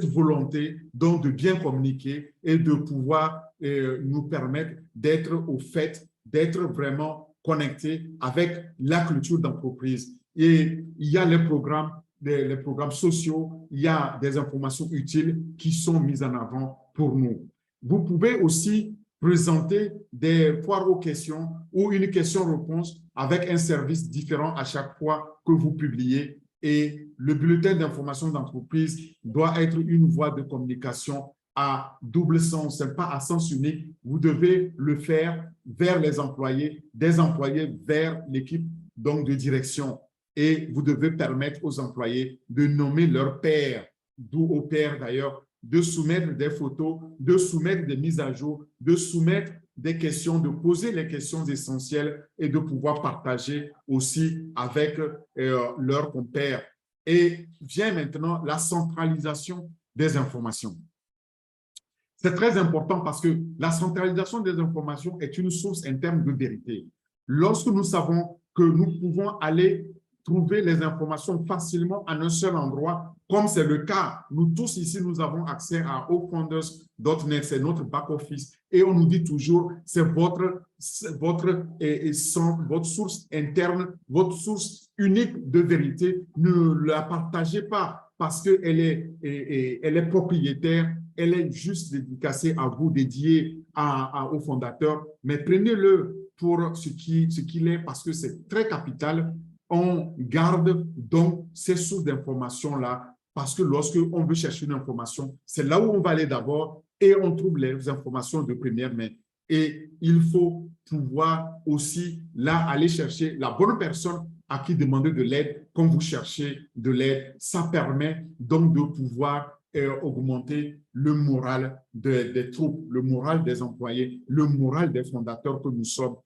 volonté donc de bien communiquer et de pouvoir nous permettre d'être au fait, d'être vraiment connectés avec la culture d'entreprise. Et il y a les programmes sociaux, il y a des informations utiles qui sont mises en avant pour nous. Vous pouvez aussi présenter des foires aux questions ou une question-réponse avec un service différent à chaque fois que vous publiez. Et le bulletin d'information d'entreprise doit être une voie de communication à double sens, ce n'est pas à sens unique. Vous devez le faire vers les employés, des employés vers l'équipe donc de direction. Et vous devez permettre aux employés de nommer leur pairs, d'où au pair d'ailleurs, de soumettre des photos, de soumettre des mises à jour, de soumettre des questions, de poser les questions essentielles et de pouvoir partager aussi avec leurs compères. Et vient maintenant la centralisation des informations. C'est très important parce que la centralisation des informations est une source interne de vérité. Lorsque nous savons que nous pouvons aller trouver les informations facilement en un seul endroit, comme c'est le cas, nous tous ici, nous avons accès à ofounders.net, c'est notre back-office, et on nous dit toujours, c'est votre source interne, votre source unique de vérité. Ne la partagez pas parce qu'elle est propriétaire, elle est juste dédicacée à vous, dédiée au fondateur, mais prenez-le pour ce qu'il est parce que c'est très capital. On garde donc ces sources d'informations-là parce que lorsque on veut chercher une information, c'est là où on va aller d'abord et on trouve les informations de première main. Et il faut pouvoir aussi là aller chercher la bonne personne à qui demander de l'aide quand vous cherchez de l'aide. Ça permet donc de pouvoir augmenter le moral des troupes, le moral des employés, le moral des fondateurs que nous sommes.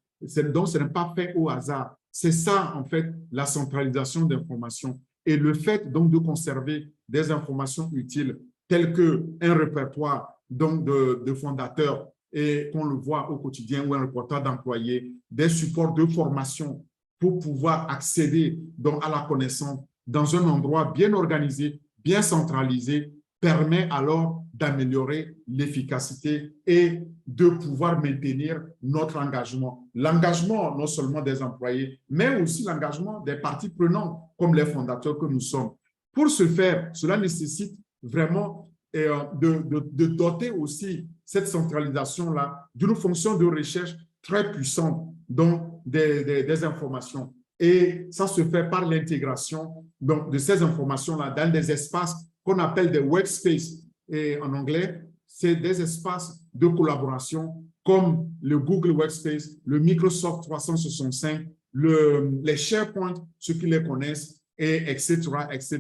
Donc, ce n'est pas fait au hasard. C'est ça, en fait, la centralisation d'informations. Et le fait, donc, de conserver des informations utiles telles qu'un répertoire donc, de fondateurs et qu'on le voit au quotidien ou un répertoire d'employés, des supports de formation pour pouvoir accéder donc, à la connaissance dans un endroit bien organisé, bien centralisé, permet alors d'améliorer l'efficacité et de pouvoir maintenir notre engagement. L'engagement non seulement des employés, mais aussi l'engagement des parties prenantes, comme les fondateurs que nous sommes. Pour ce faire, cela nécessite vraiment de doter aussi cette centralisation-là d'une fonction de recherche très puissante, donc des informations. Et ça se fait par l'intégration de ces informations-là dans des espaces qu'on appelle des workspaces. Et en anglais, c'est des espaces de collaboration comme le Google Workspace, le Microsoft 365, les SharePoint, ceux qui les connaissent, et etc., etc.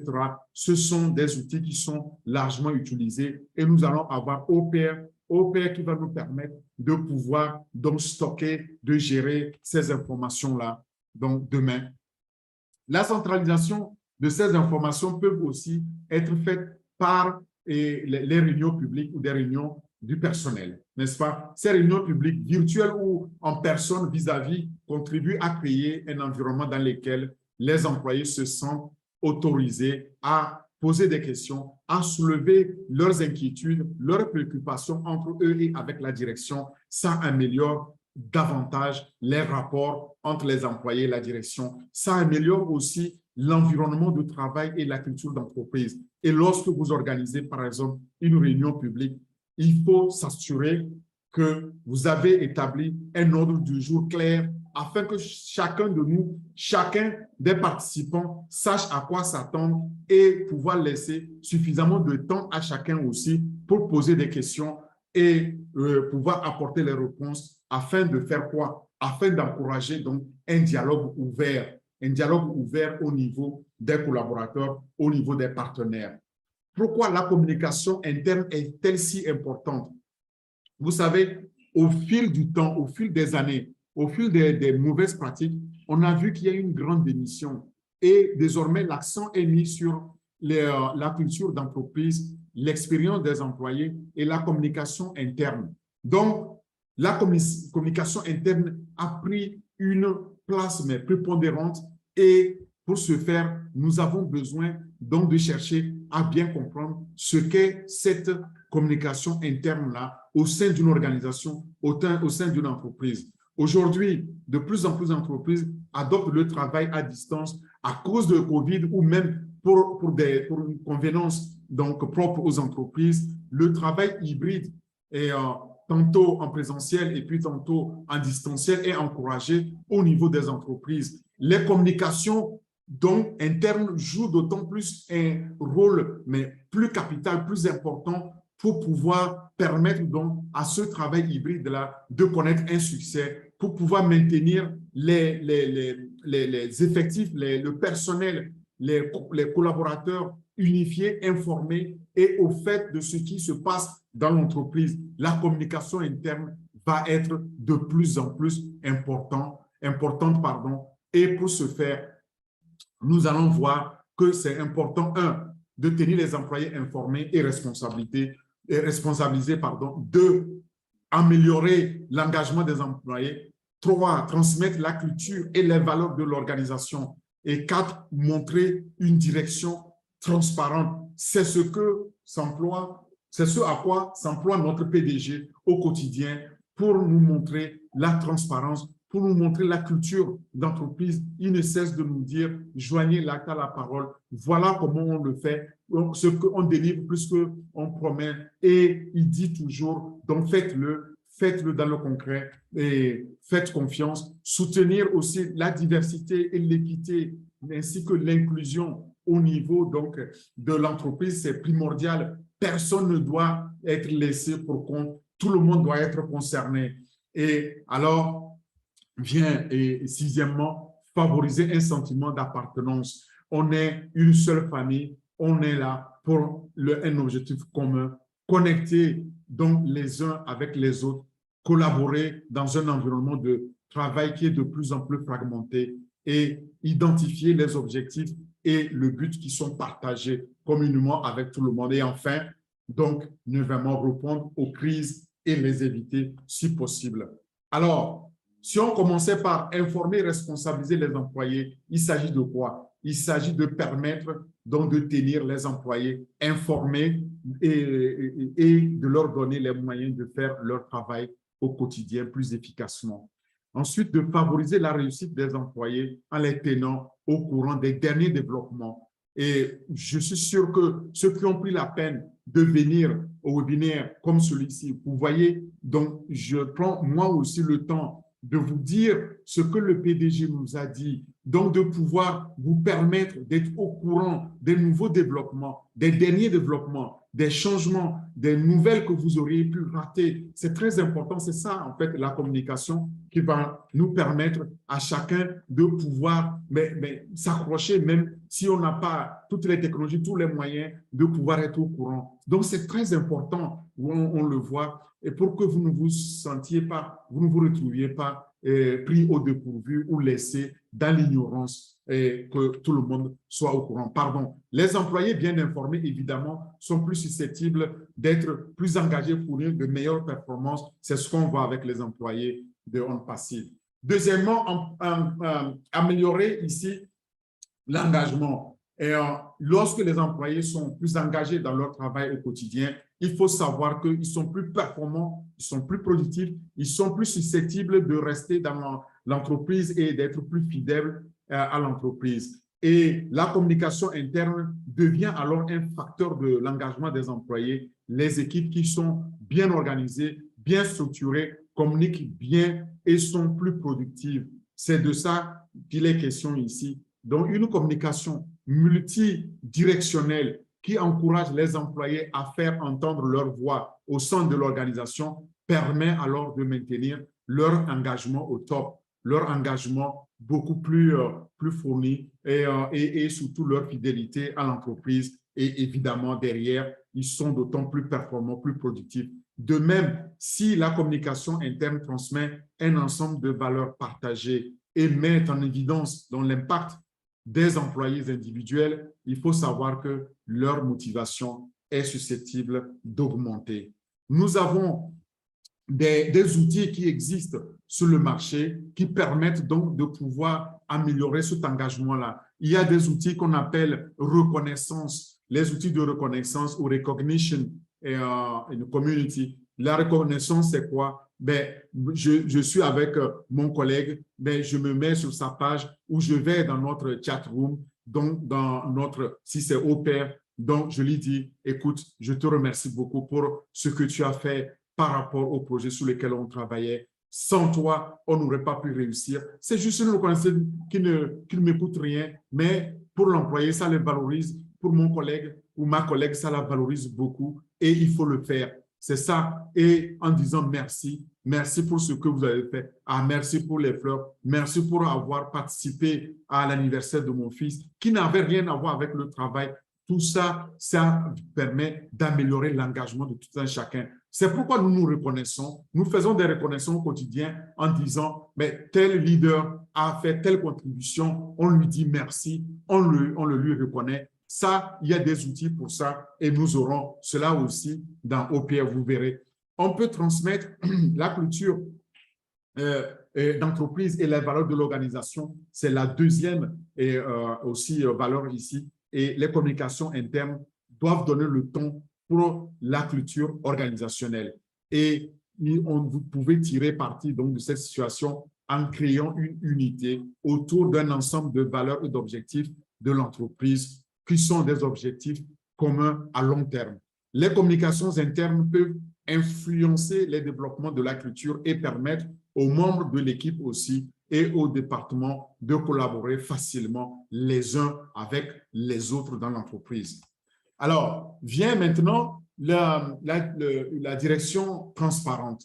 Ce sont des outils qui sont largement utilisés et nous allons avoir OPR qui va nous permettre de pouvoir donc stocker, de gérer ces informations-là donc demain. La centralisation de ces informations peut aussi être faite par les réunions publiques ou des réunions du personnel, n'est-ce pas? Ces réunions publiques virtuelles ou en personne vis-à-vis contribuent à créer un environnement dans lequel les employés se sentent autorisés à poser des questions, à soulever leurs inquiétudes, leurs préoccupations entre eux et avec la direction. Ça améliore davantage les rapports entre les employés et la direction. Ça améliore aussi l'environnement de travail et la culture d'entreprise. Et lorsque vous organisez, par exemple, une réunion publique, il faut s'assurer que vous avez établi un ordre du jour clair afin que chacun de nous, chacun des participants sache à quoi s'attendre et pouvoir laisser suffisamment de temps à chacun aussi pour poser des questions et pouvoir apporter les réponses afin de faire quoi? Afin d'encourager donc un dialogue ouvert au niveau des collaborateurs, au niveau des partenaires. Pourquoi la communication interne est-elle si importante? Vous savez, au fil du temps, au fil des années, au fil des mauvaises pratiques, on a vu qu'il y a une grande démission. Et désormais, l'accent est mis sur la culture d'entreprise, l'expérience des employés et la communication interne. Donc, la communication interne a pris une place mais prépondérante et pour ce faire, nous avons besoin donc de chercher à bien comprendre ce qu'est cette communication interne-là au sein d'une organisation, au sein d'une entreprise. Aujourd'hui, de plus en plus d'entreprises adoptent le travail à distance à cause de Covid ou même pour une convenance donc propre aux entreprises. Le travail hybride est tantôt en présentiel et puis tantôt en distanciel est encouragé au niveau des entreprises. Les communications donc internes jouent d'autant plus un rôle mais plus capital, plus important pour pouvoir permettre donc à ce travail hybride-là de connaître un succès, pour pouvoir maintenir les effectifs, le personnel, les collaborateurs unifiés, informés et au fait de ce qui se passe dans l'entreprise. La communication interne va être de plus en plus importante. Et pour ce faire, nous allons voir que c'est important, de tenir les employés informés et responsabilisés, deux, améliorer l'engagement des employés, 3, transmettre la culture et les valeurs de l'organisation et 4, montrer une direction transparente. C'est ce à quoi s'emploie notre PDG au quotidien pour nous montrer la transparence, pour nous montrer la culture d'entreprise. Il ne cesse de nous dire, joignez l'acte à la parole. Voilà comment on le fait, ce qu'on délivre plus qu'on promet. Et il dit toujours, donc faites-le dans le concret et faites confiance. Soutenir aussi la diversité et l'équité ainsi que l'inclusion au niveau donc, de l'entreprise, c'est primordial. Personne ne doit être laissé pour compte. Tout le monde doit être concerné. Et alors, vient, et sixièmement, favoriser un sentiment d'appartenance. On est une seule famille, on est là pour un objectif commun, connecter donc les uns avec les autres, collaborer dans un environnement de travail qui est de plus en plus fragmenté et identifier les objectifs et le but qui sont partagés communément avec tout le monde. Et enfin, donc, neuvièmement, répondre aux crises et les éviter si possible. Alors, si on commençait par informer et responsabiliser les employés, il s'agit de quoi? Il s'agit de permettre donc de tenir les employés informés et de leur donner les moyens de faire leur travail au quotidien plus efficacement. Ensuite, de favoriser la réussite des employés en les tenant au courant des derniers développements. Et je suis sûr que ceux qui ont pris la peine de venir au webinaire comme celui-ci, vous voyez, donc je prends moi aussi le temps de vous dire ce que le PDG nous a dit, donc de pouvoir vous permettre d'être au courant des nouveaux développements, des derniers développements, des changements, des nouvelles que vous auriez pu rater. C'est très important, c'est ça en fait la communication qui va nous permettre à chacun de pouvoir s'accrocher, même si on n'a pas toutes les technologies, tous les moyens de pouvoir être au courant. Donc c'est très important, on le voit, et pour que vous ne vous sentiez pas, vous ne vous retrouviez pas pris au dépourvu ou laissé dans l'ignorance et que tout le monde soit au courant. Pardon. Les employés bien informés, évidemment, sont plus susceptibles d'être plus engagés pour fournir de meilleures performances. C'est ce qu'on voit avec les employés de On Passive. Deuxièmement, améliorer ici l'engagement. Et lorsque les employés sont plus engagés dans leur travail au quotidien, il faut savoir qu'ils sont plus performants, ils sont plus productifs, ils sont plus susceptibles de rester dans l'entreprise et d'être plus fidèles à l'entreprise. Et la communication interne devient alors un facteur de l'engagement des employés. Les équipes qui sont bien organisées, bien structurées, communiquent bien et sont plus productives. C'est de ça qu'il est question ici. Donc, une communication multidirectionnelle qui encourage les employés à faire entendre leur voix au sein de l'organisation permet alors de maintenir leur engagement au top, leur engagement beaucoup plus fourni et surtout leur fidélité à l'entreprise. Et évidemment, derrière, ils sont d'autant plus performants, plus productifs. De même, si la communication interne transmet un ensemble de valeurs partagées et met en évidence dans l'impact des employés individuels, il faut savoir que leur motivation est susceptible d'augmenter. Nous avons des outils qui existent sur le marché qui permettent donc de pouvoir améliorer cet engagement-là. Il y a des outils qu'on appelle reconnaissance, les outils de reconnaissance ou recognition in community. La reconnaissance, c'est quoi? Ben, je suis avec mon collègue, ben, je me mets sur sa page ou je vais dans notre chat room, donc si c'est au pair, donc je lui dis, écoute, je te remercie beaucoup pour ce que tu as fait par rapport au projet sur lequel on travaillait. Sans toi, on n'aurait pas pu réussir. C'est juste une reconnaissance qui ne m'écoute rien, mais pour l'employé, ça le valorise. Pour mon collègue ou ma collègue, ça la valorise beaucoup et il faut le faire. C'est ça. Et en disant merci, merci pour ce que vous avez fait. Ah, merci pour les fleurs. Merci pour avoir participé à l'anniversaire de mon fils qui n'avait rien à voir avec le travail. Tout ça, ça permet d'améliorer l'engagement de tout un chacun. C'est pourquoi nous nous reconnaissons. Nous faisons des reconnaissances au quotidien en disant, mais tel leader a fait telle contribution, on lui dit merci, on le lui reconnaît. Ça, il y a des outils pour ça et nous aurons cela aussi dans OPR, vous verrez. On peut transmettre la culture d'entreprise et les valeurs de l'organisation. C'est la deuxième aussi valeur ici. Et les communications internes doivent donner le ton pour la culture organisationnelle. Et vous pouvez tirer parti donc, de cette situation en créant une unité autour d'un ensemble de valeurs et d'objectifs de l'entreprise qui sont des objectifs communs à long terme. Les communications internes peuvent influencer les développements de la culture et permettre aux membres de l'équipe aussi et au département de collaborer facilement les uns avec les autres dans l'entreprise. Alors, vient maintenant la direction transparente.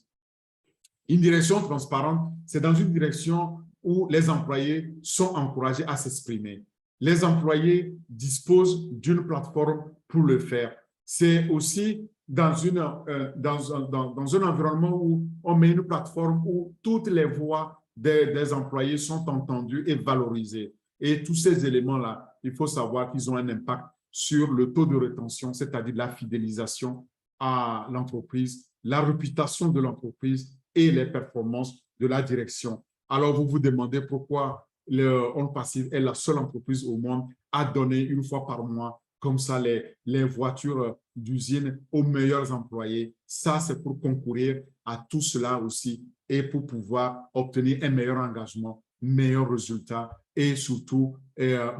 Une direction transparente, c'est dans une direction où les employés sont encouragés à s'exprimer. Les employés disposent d'une plateforme pour le faire. C'est aussi dans un environnement où on met une plateforme où toutes les voix des employés sont entendues et valorisées. Et tous ces éléments-là, il faut savoir qu'ils ont un impact sur le taux de rétention, c'est-à-dire la fidélisation à l'entreprise, la réputation de l'entreprise et les performances de la direction. Alors, vous vous demandez pourquoi On Passive est la seule entreprise au monde à donner une fois par mois comme ça les voitures d'usine aux meilleurs employés. Ça, c'est pour concourir à tout cela aussi et pour pouvoir obtenir un meilleur engagement, meilleurs résultats et surtout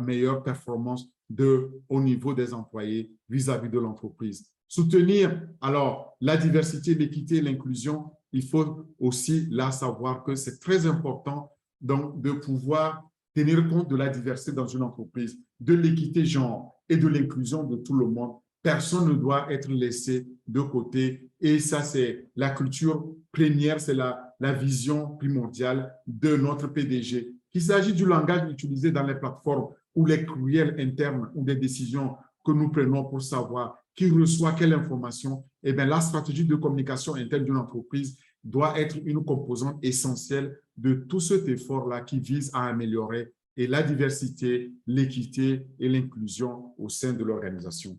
meilleure performance au niveau des employés vis-à-vis de l'entreprise. Soutenir alors la diversité, l'équité et l'inclusion, il faut aussi là savoir que c'est très important donc, de pouvoir tenir compte de la diversité dans une entreprise, de l'équité genre et de l'inclusion de tout le monde. Personne ne doit être laissé de côté. Et ça, c'est la culture première, c'est la vision primordiale de notre PDG. Qu'il s'agit du langage utilisé dans les plateformes ou les courriels internes ou des décisions que nous prenons pour savoir qui reçoit quelle information, eh bien, la stratégie de communication interne d'une entreprise doit être une composante essentielle de tout cet effort-là qui vise à améliorer et la diversité, l'équité et l'inclusion au sein de l'organisation.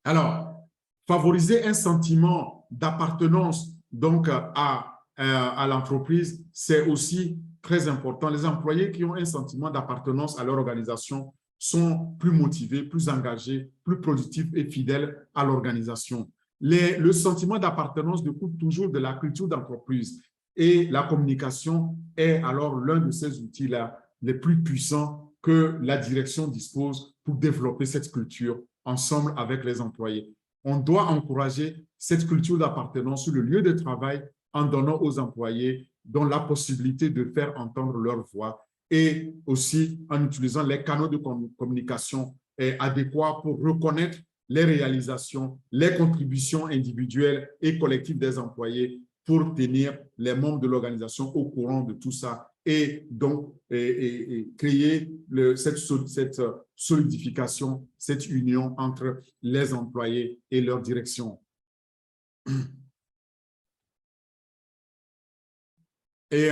Alors, favoriser un sentiment d'appartenance donc à l'entreprise, c'est aussi très important. Les employés qui ont un sentiment d'appartenance à leur organisation sont plus motivés, plus engagés, plus productifs et fidèles à l'organisation. Le sentiment d'appartenance découle toujours de la culture d'entreprise et la communication est alors l'un de ces outils-là les plus puissants que la direction dispose pour développer cette culture ensemble avec les employés. On doit encourager cette culture d'appartenance sur le lieu de travail en donnant aux employés la possibilité de faire entendre leur voix et aussi en utilisant les canaux de communication adéquats pour reconnaître les réalisations, les contributions individuelles et collectives des employés pour tenir les membres de l'organisation au courant de tout ça et donc créer cette solidification, cette union entre les employés et leur direction. Et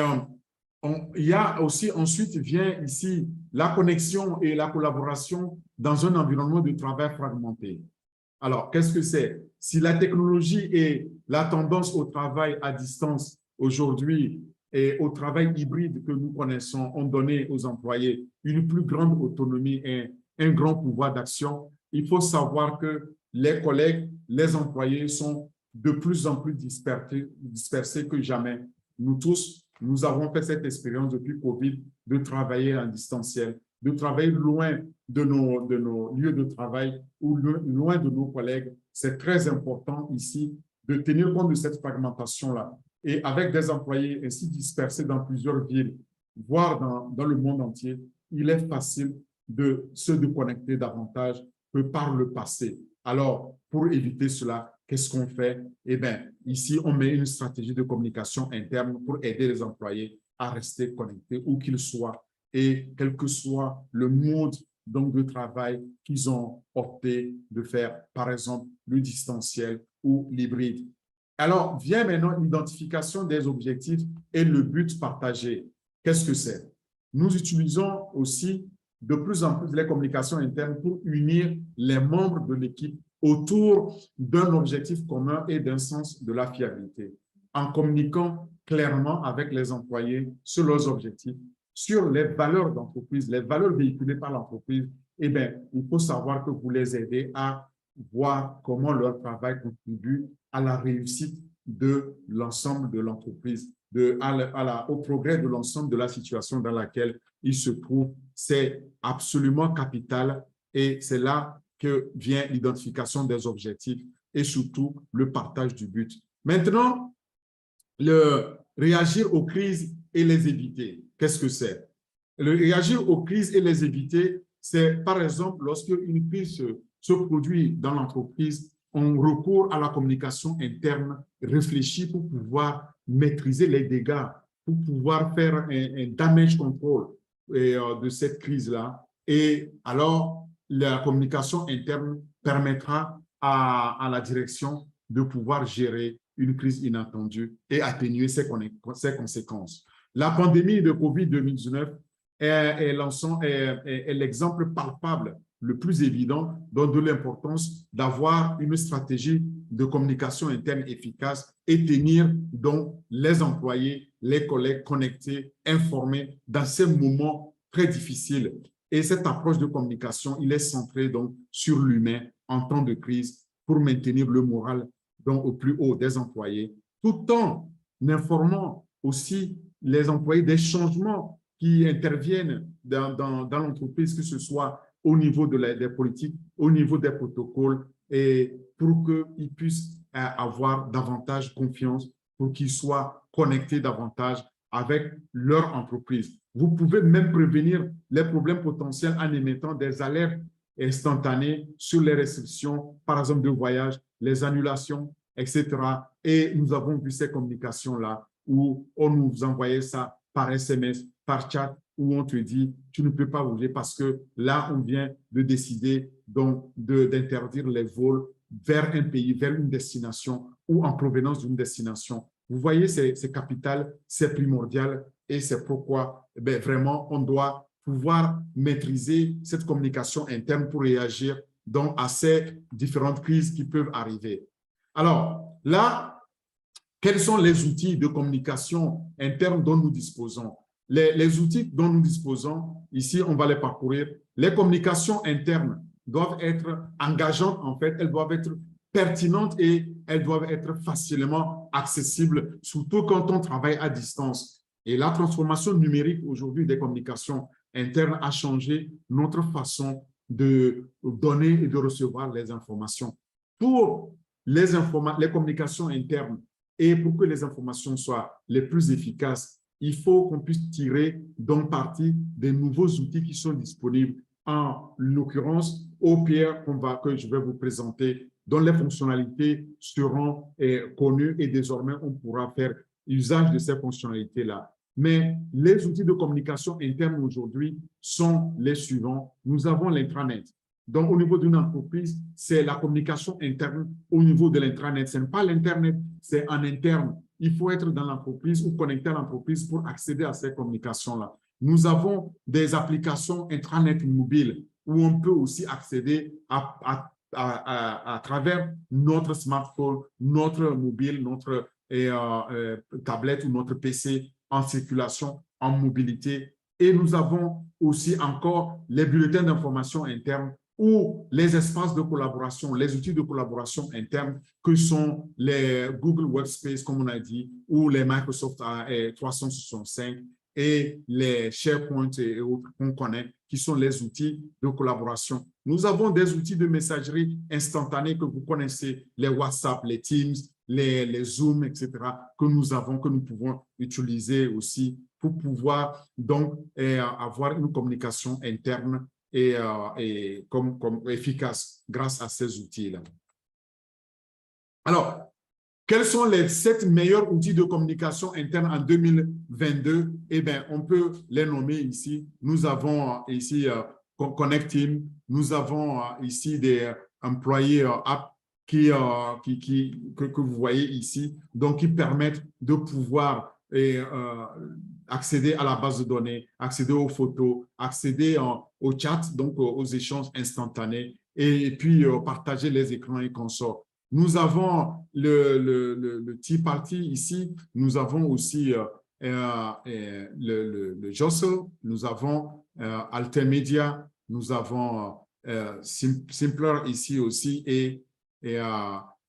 il y a aussi, ensuite vient ici la connexion et la collaboration dans un environnement de travail fragmenté. Alors, qu'est-ce que c'est? Si la technologie et la tendance au travail à distance aujourd'hui et au travail hybride que nous connaissons ont donné aux employés une plus grande autonomie et un grand pouvoir d'action, il faut savoir que les collègues, les employés sont de plus en plus dispersés que jamais. Nous tous, nous avons fait cette expérience depuis Covid de travailler en distanciel, de travailler loin de nos lieux de travail ou loin de nos collègues. C'est très important ici de tenir compte de cette fragmentation-là. Et avec des employés ainsi dispersés dans plusieurs villes, voire dans le monde entier, il est facile de se déconnecter davantage que par le passé. Alors, pour éviter cela, qu'est-ce qu'on fait? Eh bien, ici, on met une stratégie de communication interne pour aider les employés à rester connectés où qu'ils soient et quel que soit le mode donc, de travail qu'ils ont opté de faire, par exemple, le distanciel ou l'hybride. Alors, vient maintenant l'identification des objectifs et le but partagé. Qu'est-ce que c'est? Nous utilisons aussi de plus en plus les communications internes pour unir les membres de l'équipe autour d'un objectif commun et d'un sens de la fiabilité, en communiquant clairement avec les employés sur leurs objectifs, sur les valeurs d'entreprise, les valeurs véhiculées par l'entreprise. Eh bien, il faut savoir que vous les aidez à voir comment leur travail contribue à la réussite de l'ensemble de l'entreprise, au progrès de l'ensemble de la situation dans laquelle ils se trouvent. C'est absolument capital et c'est là que vient l'identification des objectifs et surtout le partage du but. Maintenant, réagir aux crises et les éviter. Qu'est-ce que c'est? Réagir aux crises et les éviter, c'est par exemple lorsque une crise se produit dans l'entreprise, on recourt à la communication interne réfléchie pour pouvoir maîtriser les dégâts, pour pouvoir faire un damage control de cette crise-là. Et alors, la communication interne permettra à la direction de pouvoir gérer une crise inattendue et atténuer ses conséquences. La pandémie de COVID-19 est l'exemple palpable, le plus évident, de l'importance d'avoir une stratégie de communication interne efficace et tenir donc les employés, les collègues connectés, informés dans ces moments très difficiles. Et cette approche de communication, il est centré donc sur l'humain en temps de crise pour maintenir le moral donc au plus haut des employés, tout en informant aussi les employés des changements qui interviennent dans l'entreprise, que ce soit au niveau des politiques, au niveau des protocoles, et pour qu'ils puissent avoir davantage confiance, pour qu'ils soient connectés davantage avec leur entreprise. Vous pouvez même prévenir les problèmes potentiels en émettant des alertes instantanées sur les restrictions, par exemple de voyage, les annulations, etc. Et nous avons vu ces communications-là où on nous envoyait ça par SMS, par chat, où on te dit « tu ne peux pas bouger parce que là, on vient de décider d'interdire les vols vers un pays, vers une destination ou en provenance d'une destination. » Vous voyez, c'est capital, c'est primordial et c'est pourquoi vraiment on doit pouvoir maîtriser cette communication interne pour réagir donc, à ces différentes crises qui peuvent arriver. Alors là, quels sont les outils de communication interne dont nous disposons? les outils dont nous disposons, ici, on va les parcourir. Les communications internes doivent être engageantes, en fait, elles doivent être pertinentes et elles doivent être facilement accessibles, surtout quand on travaille à distance. Et la transformation numérique aujourd'hui des communications internes a changé notre façon de donner et de recevoir les informations. Pour les communications internes et pour que les informations soient les plus efficaces, il faut qu'on puisse tirer donc parti des nouveaux outils qui sont disponibles, en l'occurrence OPR que je vais vous présenter, dont les fonctionnalités seront connues et désormais on pourra faire usage de ces fonctionnalités-là. Mais les outils de communication interne aujourd'hui sont les suivants. Nous avons l'intranet. Donc, au niveau d'une entreprise, c'est la communication interne au niveau de l'intranet. Ce n'est pas l'Internet, c'est en interne. Il faut être dans l'entreprise ou connecté à l'entreprise pour accéder à ces communications-là. Nous avons des applications intranet mobiles où on peut aussi accéder à travers notre smartphone, notre mobile, notre tablette ou notre PC en circulation, en mobilité. Et nous avons aussi encore les bulletins d'information interne ou les espaces de collaboration, les outils de collaboration interne que sont les Google Workspace, comme on a dit, ou les Microsoft 365 et les SharePoint et autres qu'on connaît, qui sont les outils de collaboration. Nous avons des outils de messagerie instantanée que vous connaissez, les WhatsApp, les Teams, les Zoom, etc., que nous pouvons utiliser aussi pour pouvoir donc avoir une communication interne et comme efficace grâce à ces outils-là. Alors, quels sont les 7 meilleurs outils de communication interne en 2022? Eh bien, on peut les nommer ici. Nous avons ici Connect Team, nous avons ici des employés apps que vous voyez ici, donc qui permettent de pouvoir accéder à la base de données, accéder aux photos, accéder au chat, donc aux échanges instantanés, et puis partager les écrans et consorts. Nous avons le Tea Party ici, nous avons aussi le Jostle, nous avons Altermedia, nous avons Simpler ici aussi, et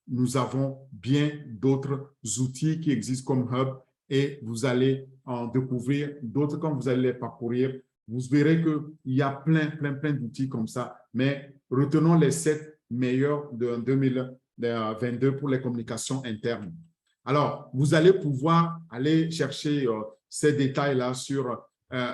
nous avons bien d'autres outils qui existent comme Hub, et vous allez en découvrir d'autres quand vous allez les parcourir. Vous verrez qu'il y a plein d'outils comme ça, mais retenons les 7 meilleurs de 2022 pour les communications internes. Alors, vous allez pouvoir aller chercher ces détails-là sur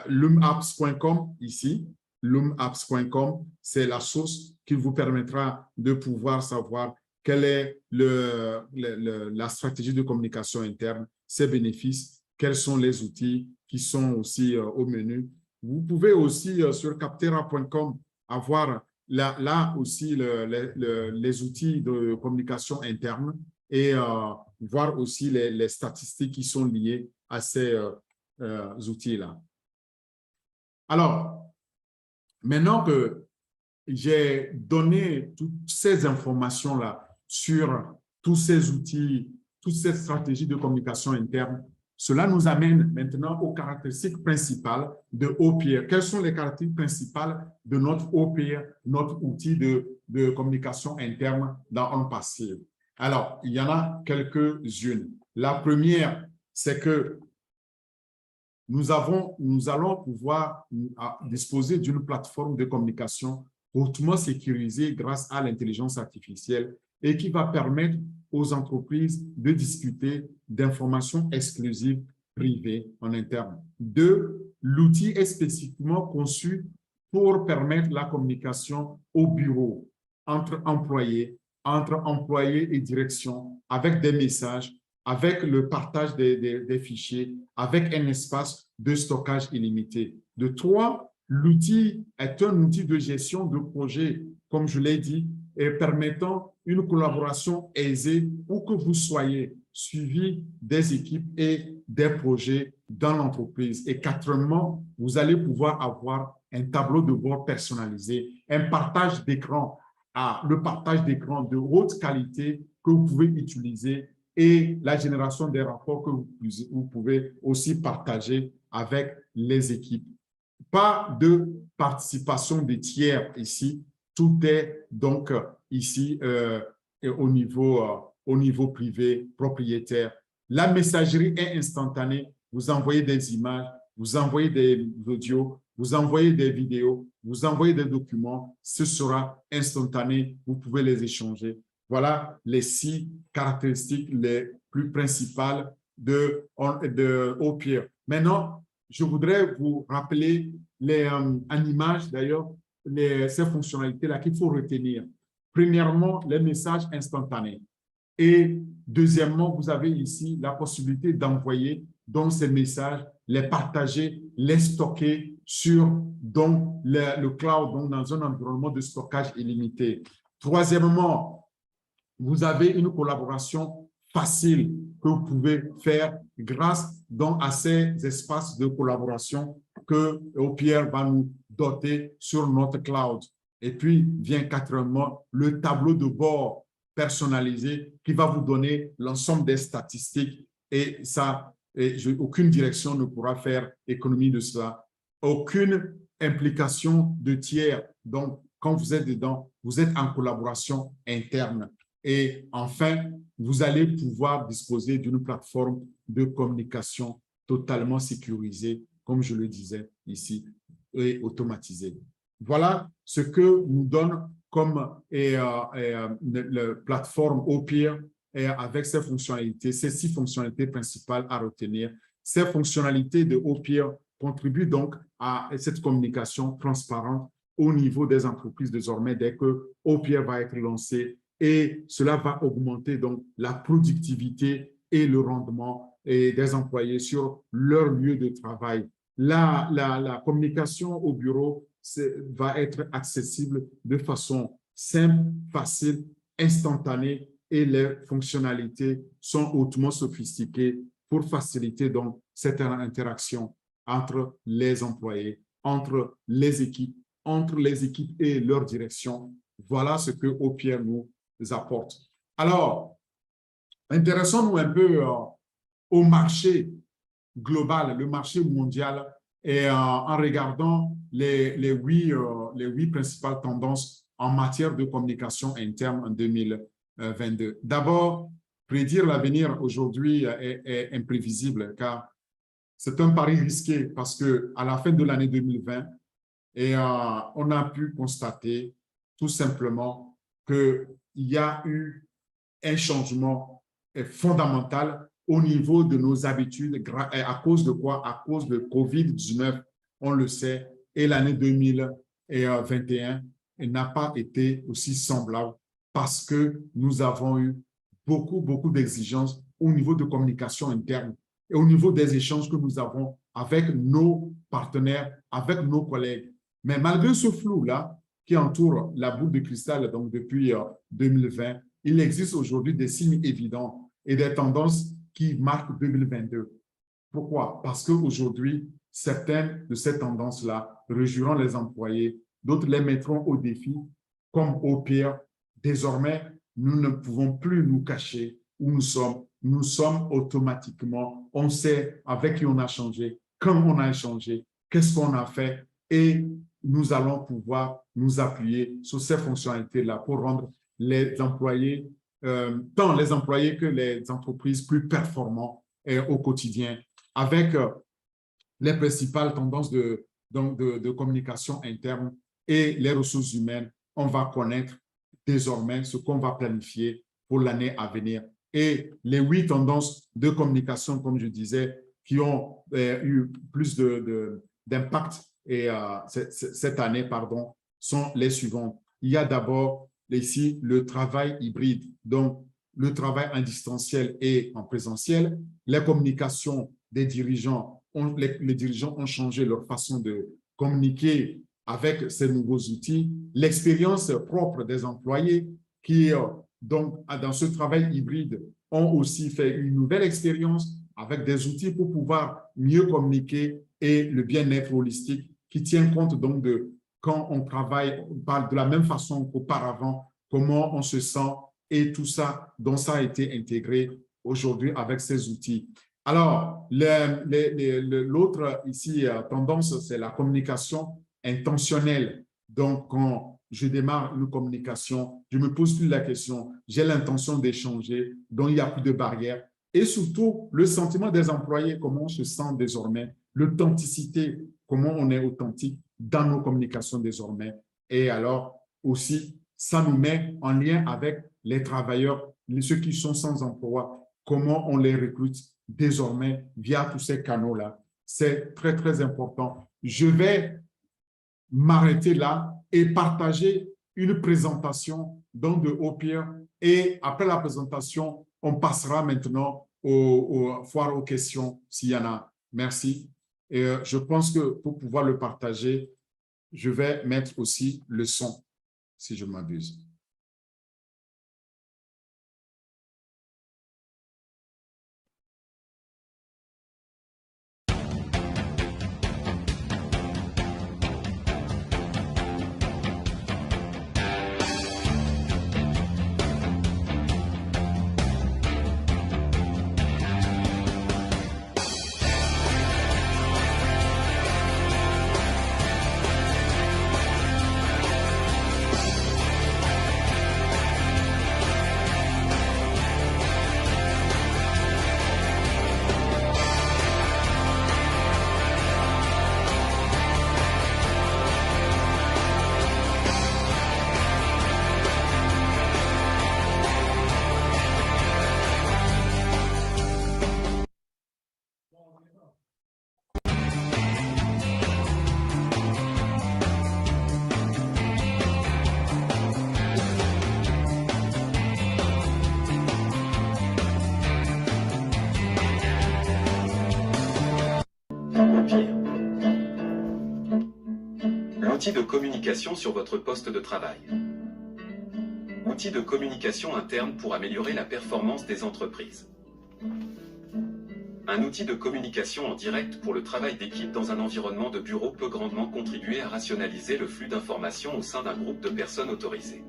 loomapps.com ici. Loomapps.com, c'est la source qui vous permettra de pouvoir savoir quelle est la stratégie de communication interne, ses bénéfices, quels sont les outils qui sont aussi au menu. Vous pouvez aussi sur captera.com avoir là aussi les outils de communication interne et voir aussi les statistiques qui sont liées à ces outils-là. Alors, maintenant que j'ai donné toutes ces informations-là sur tous ces outils, toutes ces stratégies de communication interne, cela nous amène maintenant aux caractéristiques principales de OPR. Quelles sont les caractéristiques principales de notre OPR, notre outil de communication interne dans OnPassive? Alors, il y en a quelques-unes. La première, c'est que nous allons pouvoir disposer d'une plateforme de communication hautement sécurisée grâce à l'intelligence artificielle et qui va permettre aux entreprises de discuter d'informations exclusives privées en interne. 2, l'outil est spécifiquement conçu pour permettre la communication au bureau, entre employés et direction, avec des messages, avec le partage des fichiers, avec un espace de stockage illimité. 3, l'outil est un outil de gestion de projet, comme je l'ai dit, et permettant une collaboration aisée où que vous soyez, suivi des équipes et des projets dans l'entreprise. Et 4, vous allez pouvoir avoir un tableau de bord personnalisé, un partage d'écran, le partage d'écran de haute qualité que vous pouvez utiliser et la génération des rapports que vous pouvez aussi partager avec les équipes. Pas de participation des tiers ici. Tout est donc ici au niveau privé, propriétaire. La messagerie est instantanée. Vous envoyez des images, vous envoyez des audios, vous envoyez des vidéos, vous envoyez des documents. Ce sera instantané. Vous pouvez les échanger. Voilà les 6 caractéristiques les plus principales de Opier. Maintenant, je voudrais vous rappeler en image d'ailleurs ces fonctionnalités-là qu'il faut retenir. Premièrement, les messages instantanés. Et deuxièmement, vous avez ici la possibilité d'envoyer donc ces messages, les partager, les stocker sur donc, le cloud, donc dans un environnement de stockage illimité. Troisièmement, vous avez une collaboration facile que vous pouvez faire grâce donc à ces espaces de collaboration que Opier va nous doter sur notre cloud. Et puis vient quatrièmement le tableau de bord personnalisé qui va vous donner l'ensemble des statistiques et ça, aucune direction ne pourra faire économie de cela. Aucune implication de tiers. Donc, quand vous êtes dedans, vous êtes en collaboration interne. Et enfin, vous allez pouvoir disposer d'une plateforme de communication totalement sécurisée, comme je le disais ici, et automatisée. Voilà ce que nous donne comme la plateforme Opier avec ces fonctionnalités, ces 6 fonctionnalités principales à retenir. Ces fonctionnalités de Opier contribuent donc à cette communication transparente au niveau des entreprises désormais dès que Opier va être lancé et cela va augmenter donc la productivité et le rendement des employés sur leur lieu de travail. La communication au bureau va être accessible de façon simple, facile, instantanée et les fonctionnalités sont hautement sophistiquées pour faciliter donc cette interaction entre les employés, entre les équipes et leur direction. Voilà ce que Opier nous apporte. Alors, intéressons-nous un peu au marché global, le marché mondial, et en regardant les 8 principales tendances en matière de communication interne en 2022. D'abord, prédire l'avenir aujourd'hui est imprévisible car c'est un pari risqué parce qu'à la fin de l'année 2020, on a pu constater tout simplement qu'il y a eu un changement fondamental au niveau de nos habitudes. À cause de quoi? À cause de COVID-19, on le sait, et l'année 2021 n'a pas été aussi semblable parce que nous avons eu beaucoup d'exigences au niveau de communication interne et au niveau des échanges que nous avons avec nos partenaires, avec nos collègues. Mais malgré ce flou-là qui entoure la boule de cristal donc depuis 2020, il existe aujourd'hui des signes évidents et des tendances qui marquent 2022. Pourquoi? Parce qu'aujourd'hui, certaines de ces tendances-là réjouiront les employés, d'autres les mettront au défi, comme au pire. Désormais, nous ne pouvons plus nous cacher où nous sommes. Nous sommes automatiquement, on sait avec qui on a changé, quand on a échangé, qu'est-ce qu'on a fait et nous allons pouvoir nous appuyer sur ces fonctionnalités-là pour rendre les employés, tant les employés que les entreprises plus performants au quotidien avec les principales tendances de communication interne et les ressources humaines. On va connaître désormais ce qu'on va planifier pour l'année à venir. Et les 8 tendances de communication, comme je disais, qui ont eu plus d'impact cette année, sont les suivantes. Il y a d'abord ici le travail hybride, donc le travail en distanciel et en présentiel. Les communications des dirigeants, les dirigeants ont changé leur façon de communiquer avec ces nouveaux outils. L'expérience propre des employés qui, donc, dans ce travail hybride, ont aussi fait une nouvelle expérience avec des outils pour pouvoir mieux communiquer et le bien-être holistique qui tient compte donc de quand on travaille, on parle de la même façon qu'auparavant, comment on se sent et tout ça, dont ça a été intégré aujourd'hui avec ces outils. Alors, l'autre ici tendance, c'est la communication intentionnelle. Donc, quand je démarre une communication, je me pose plus la question, j'ai l'intention d'échanger, donc il n'y a plus de barrière. Et surtout, le sentiment des employés, comment on se sent désormais, l'authenticité, comment on est authentique dans nos communications désormais. Et alors, aussi, ça nous met en lien avec les travailleurs, ceux qui sont sans emploi, comment on les recrute désormais via tous ces canaux-là. C'est très, très important. Je vais m'arrêter là et partager une présentation donc de Opir. Et après la présentation, on passera maintenant aux foires aux questions s'il y en a. Merci. Et je pense que pour pouvoir le partager, je vais mettre aussi le son, si je ne m'abuse. L'outil de communication sur votre poste de travail. Outil de communication interne pour améliorer la performance des entreprises. Un outil de communication en direct pour le travail d'équipe dans un environnement de bureau peut grandement contribuer à rationaliser le flux d'informations au sein d'un groupe de personnes autorisées.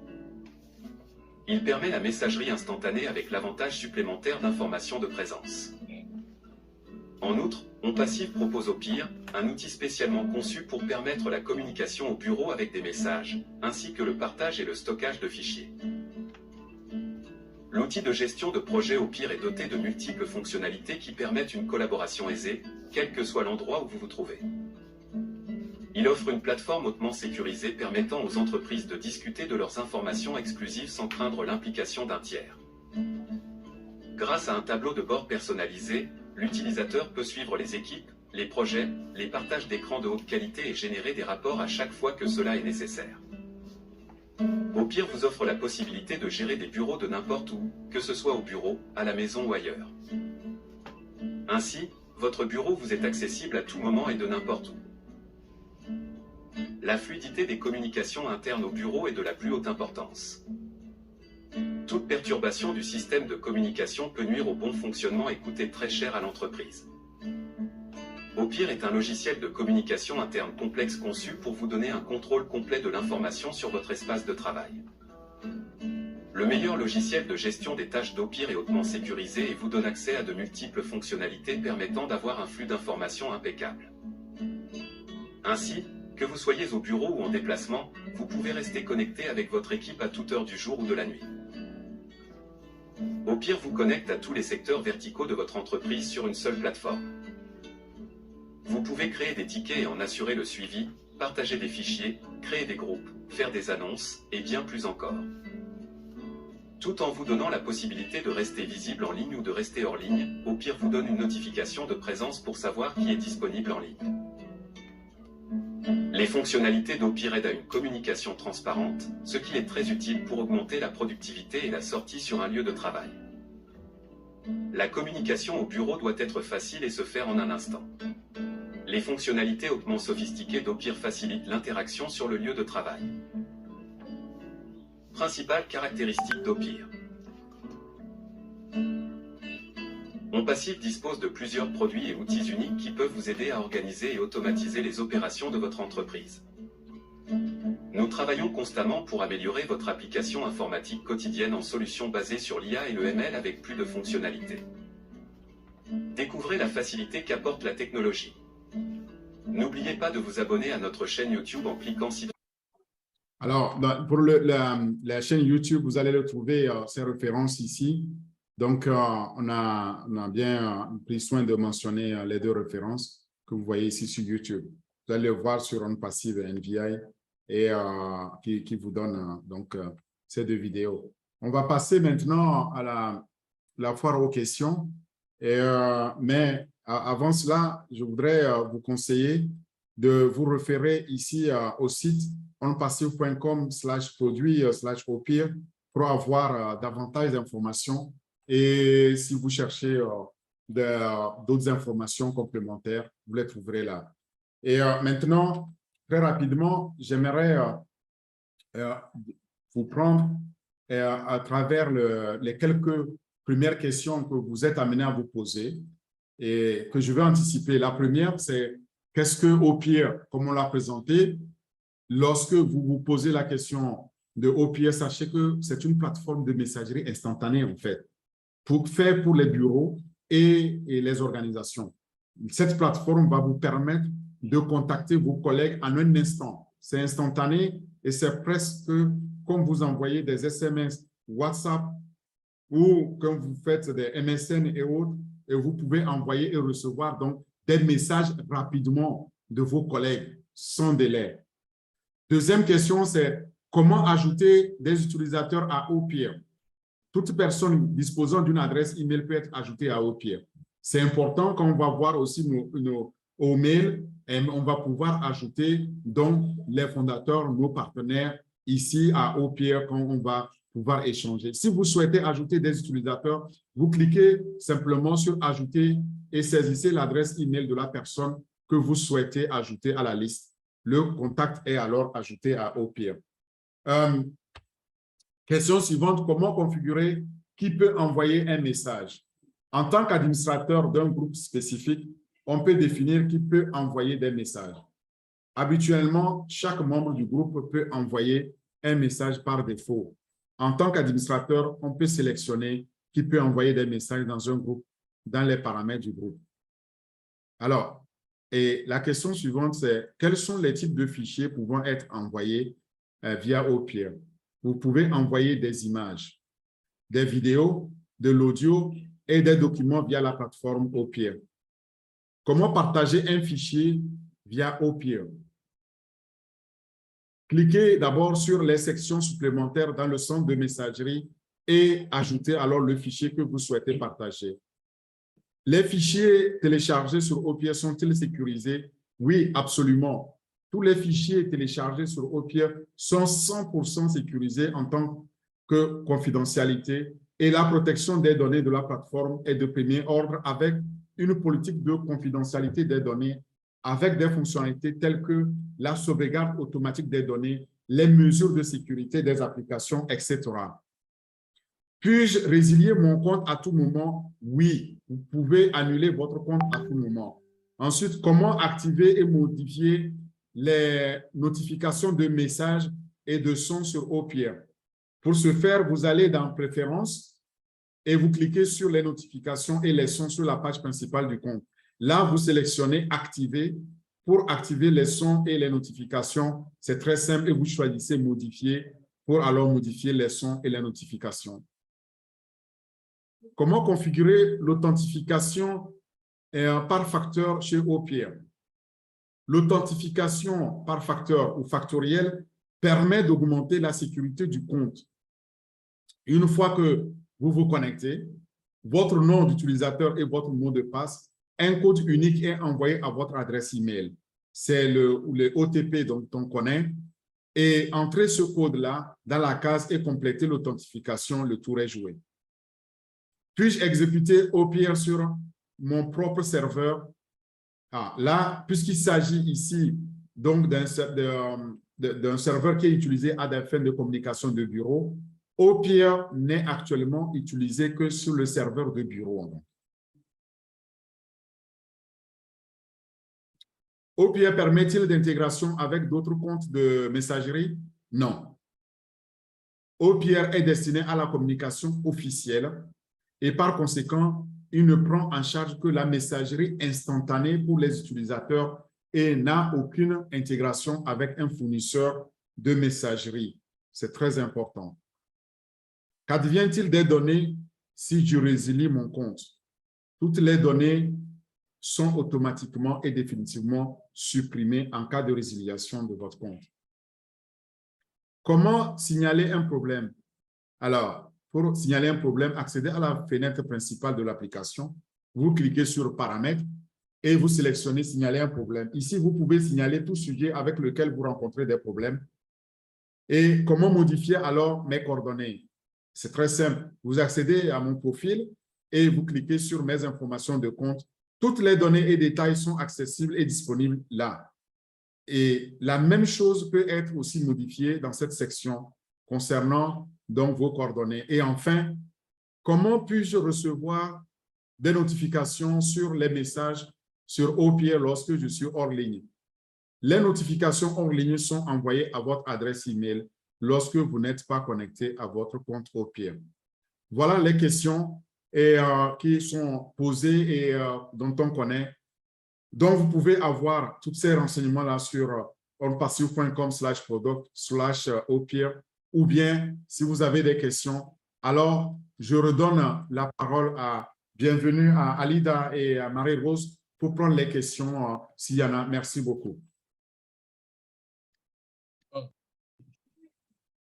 Il permet la messagerie instantanée avec l'avantage supplémentaire d'informations de présence. En outre, OnPassive propose Opir, un outil spécialement conçu pour permettre la communication au bureau avec des messages, ainsi que le partage et le stockage de fichiers. L'outil de gestion de projet Opir est doté de multiples fonctionnalités qui permettent une collaboration aisée, quel que soit l'endroit où vous vous trouvez. Il offre une plateforme hautement sécurisée permettant aux entreprises de discuter de leurs informations exclusives sans craindre l'implication d'un tiers. Grâce à un tableau de bord personnalisé, l'utilisateur peut suivre les équipes, les projets, les partages d'écran de haute qualité et générer des rapports à chaque fois que cela est nécessaire. Opir vous offre la possibilité de gérer des bureaux de n'importe où, que ce soit au bureau, à la maison ou ailleurs. Ainsi, votre bureau vous est accessible à tout moment et de n'importe où. La fluidité des communications internes au bureau est de la plus haute importance. Toute perturbation du système de communication peut nuire au bon fonctionnement et coûter très cher à l'entreprise. Opir est un logiciel de communication interne complexe conçu pour vous donner un contrôle complet de l'information sur votre espace de travail. Le meilleur logiciel de gestion des tâches d'Opir est hautement sécurisé et vous donne accès à de multiples fonctionnalités permettant d'avoir un flux d'informations impeccable. Ainsi, que vous soyez au bureau ou en déplacement, vous pouvez rester connecté avec votre équipe à toute heure du jour ou de la nuit. Opir vous connecte à tous les secteurs verticaux de votre entreprise sur une seule plateforme. Vous pouvez créer des tickets et en assurer le suivi, partager des fichiers, créer des groupes, faire des annonces, et bien plus encore. Tout en vous donnant la possibilité de rester visible en ligne ou de rester hors ligne, Opir vous donne une notification de présence pour savoir qui est disponible en ligne. Les fonctionnalités d'Opir aident à une communication transparente, ce qui est très utile pour augmenter la productivité et la sortie sur un lieu de travail. La communication au bureau doit être facile et se faire en un instant. Les fonctionnalités hautement sophistiquées d'Opir facilitent l'interaction sur le lieu de travail. Principales caractéristiques d'Opir. OnPassive dispose de plusieurs produits et outils uniques qui peuvent vous aider à organiser et automatiser les opérations de votre entreprise. Nous travaillons constamment pour améliorer votre application informatique quotidienne en solutions basées sur l'IA et le ML avec plus de fonctionnalités. Découvrez la facilité qu'apporte la technologie. N'oubliez pas de vous abonner à notre chaîne YouTube en cliquant ci. Alors, pour la chaîne YouTube, vous allez retrouver ces références ici. Donc, on a bien pris soin de mentionner les deux références que vous voyez ici sur YouTube. Vous allez le voir sur OnPassive NVI et qui vous donne ces deux vidéos. On va passer maintenant à la foire aux questions. Mais avant cela, je voudrais vous conseiller de vous référer ici au site onpassive.com/produit/au-pire pour avoir davantage d'informations. Et si vous cherchez d'autres informations complémentaires, vous les trouverez là. Et maintenant, très rapidement, j'aimerais vous prendre à travers les quelques premières questions que vous êtes amenés à vous poser et que je vais anticiper. La première, c'est qu'est-ce que Au-Pire, comme on l'a présenté, lorsque vous vous posez la question de Au-Pire, sachez que c'est une plateforme de messagerie instantanée, en fait, fait pour les bureaux et les organisations. Cette plateforme va vous permettre de contacter vos collègues en un instant. C'est instantané et c'est presque comme vous envoyez des SMS, WhatsApp ou quand vous faites des MSN et autres, et vous pouvez envoyer et recevoir donc des messages rapidement de vos collègues sans délai. Deuxième question, c'est comment ajouter des utilisateurs à Au-Pire. Toute personne disposant d'une adresse email peut être ajoutée à Au-Pire. C'est important quand on va voir aussi nos mails, et on va pouvoir ajouter donc les fondateurs, nos partenaires ici à Au-Pire quand on va pouvoir échanger. Si vous souhaitez ajouter des utilisateurs, vous cliquez simplement sur « Ajouter » et saisissez l'adresse email de la personne que vous souhaitez ajouter à la liste. Le contact est alors ajouté à Au-Pire. Question suivante, comment configurer qui peut envoyer un message? En tant qu'administrateur d'un groupe spécifique, on peut définir qui peut envoyer des messages. Habituellement, chaque membre du groupe peut envoyer un message par défaut. En tant qu'administrateur, on peut sélectionner qui peut envoyer des messages dans un groupe, dans les paramètres du groupe. Alors, et la question suivante, c'est quels sont les types de fichiers pouvant être envoyés via Au-Pire? Vous pouvez envoyer des images, des vidéos, de l'audio et des documents via la plateforme Au-Pire. Comment partager un fichier via Au-Pire? Cliquez d'abord sur les sections supplémentaires dans le centre de messagerie et ajoutez alors le fichier que vous souhaitez partager. Les fichiers téléchargés sur Au-Pire sont-ils sécurisés? Oui, absolument. Tous les fichiers téléchargés sur Au-Pire sont 100% sécurisés en tant que confidentialité et la protection des données de la plateforme est de premier ordre avec une politique de confidentialité des données avec des fonctionnalités telles que la sauvegarde automatique des données, les mesures de sécurité des applications, etc. Puis-je résilier mon compte à tout moment? Oui, vous pouvez annuler votre compte à tout moment. Ensuite, comment activer et modifier les notifications de messages et de sons sur Au-Pire? Pour ce faire, vous allez dans « Préférences » et vous cliquez sur les notifications et les sons sur la page principale du compte. Là, vous sélectionnez « Activer ». Pour activer les sons et les notifications, c'est très simple et vous choisissez « Modifier » pour alors modifier les sons et les notifications. Comment configurer l'authentification par facteur chez Au-Pire? L'authentification par facteur ou factoriel permet d'augmenter la sécurité du compte. Une fois que vous vous connectez, votre nom d'utilisateur et votre mot de passe, un code unique est envoyé à votre adresse email. C'est le OTP dont on connaît. Et entrez ce code-là dans la case et complétez l'authentification, le tour est joué. Puis-je exécuter Au-Pire sur mon propre serveur? Là, puisqu'il s'agit ici donc d'un serveur qui est utilisé à des fins de communication de bureau, Au-Pire n'est actuellement utilisé que sur le serveur de bureau. OPR permet-il d'intégration avec d'autres comptes de messagerie? Non. OPR est destiné à la communication officielle et par conséquent, il ne prend en charge que la messagerie instantanée pour les utilisateurs et n'a aucune intégration avec un fournisseur de messagerie. C'est très important. Qu'advient-il des données si je résilie mon compte? Toutes les données sont automatiquement et définitivement supprimées en cas de résiliation de votre compte. Comment signaler un problème? Alors, pour signaler un problème, accédez à la fenêtre principale de l'application. Vous cliquez sur « Paramètres » et vous sélectionnez « Signaler un problème ». Ici, vous pouvez signaler tout sujet avec lequel vous rencontrez des problèmes. Et comment modifier alors mes coordonnées? C'est très simple. Vous accédez à mon profil et vous cliquez sur « Mes informations de compte ». Toutes les données et détails sont accessibles et disponibles là. Et la même chose peut être aussi modifiée dans cette section concernant donc vos coordonnées. Et enfin, comment puis-je recevoir des notifications sur les messages sur OPR lorsque je suis hors ligne? Les notifications hors ligne sont envoyées à votre adresse email lorsque vous n'êtes pas connecté à votre compte OPR. Voilà les questions qui sont posées et dont on connaît. Donc, vous pouvez avoir tous ces renseignements-là sur onpassif.com/product/OPR ou bien, si vous avez des questions, alors je redonne la parole bienvenue à Alida et à Marie-Rose pour prendre les questions s'il y en a. Merci beaucoup.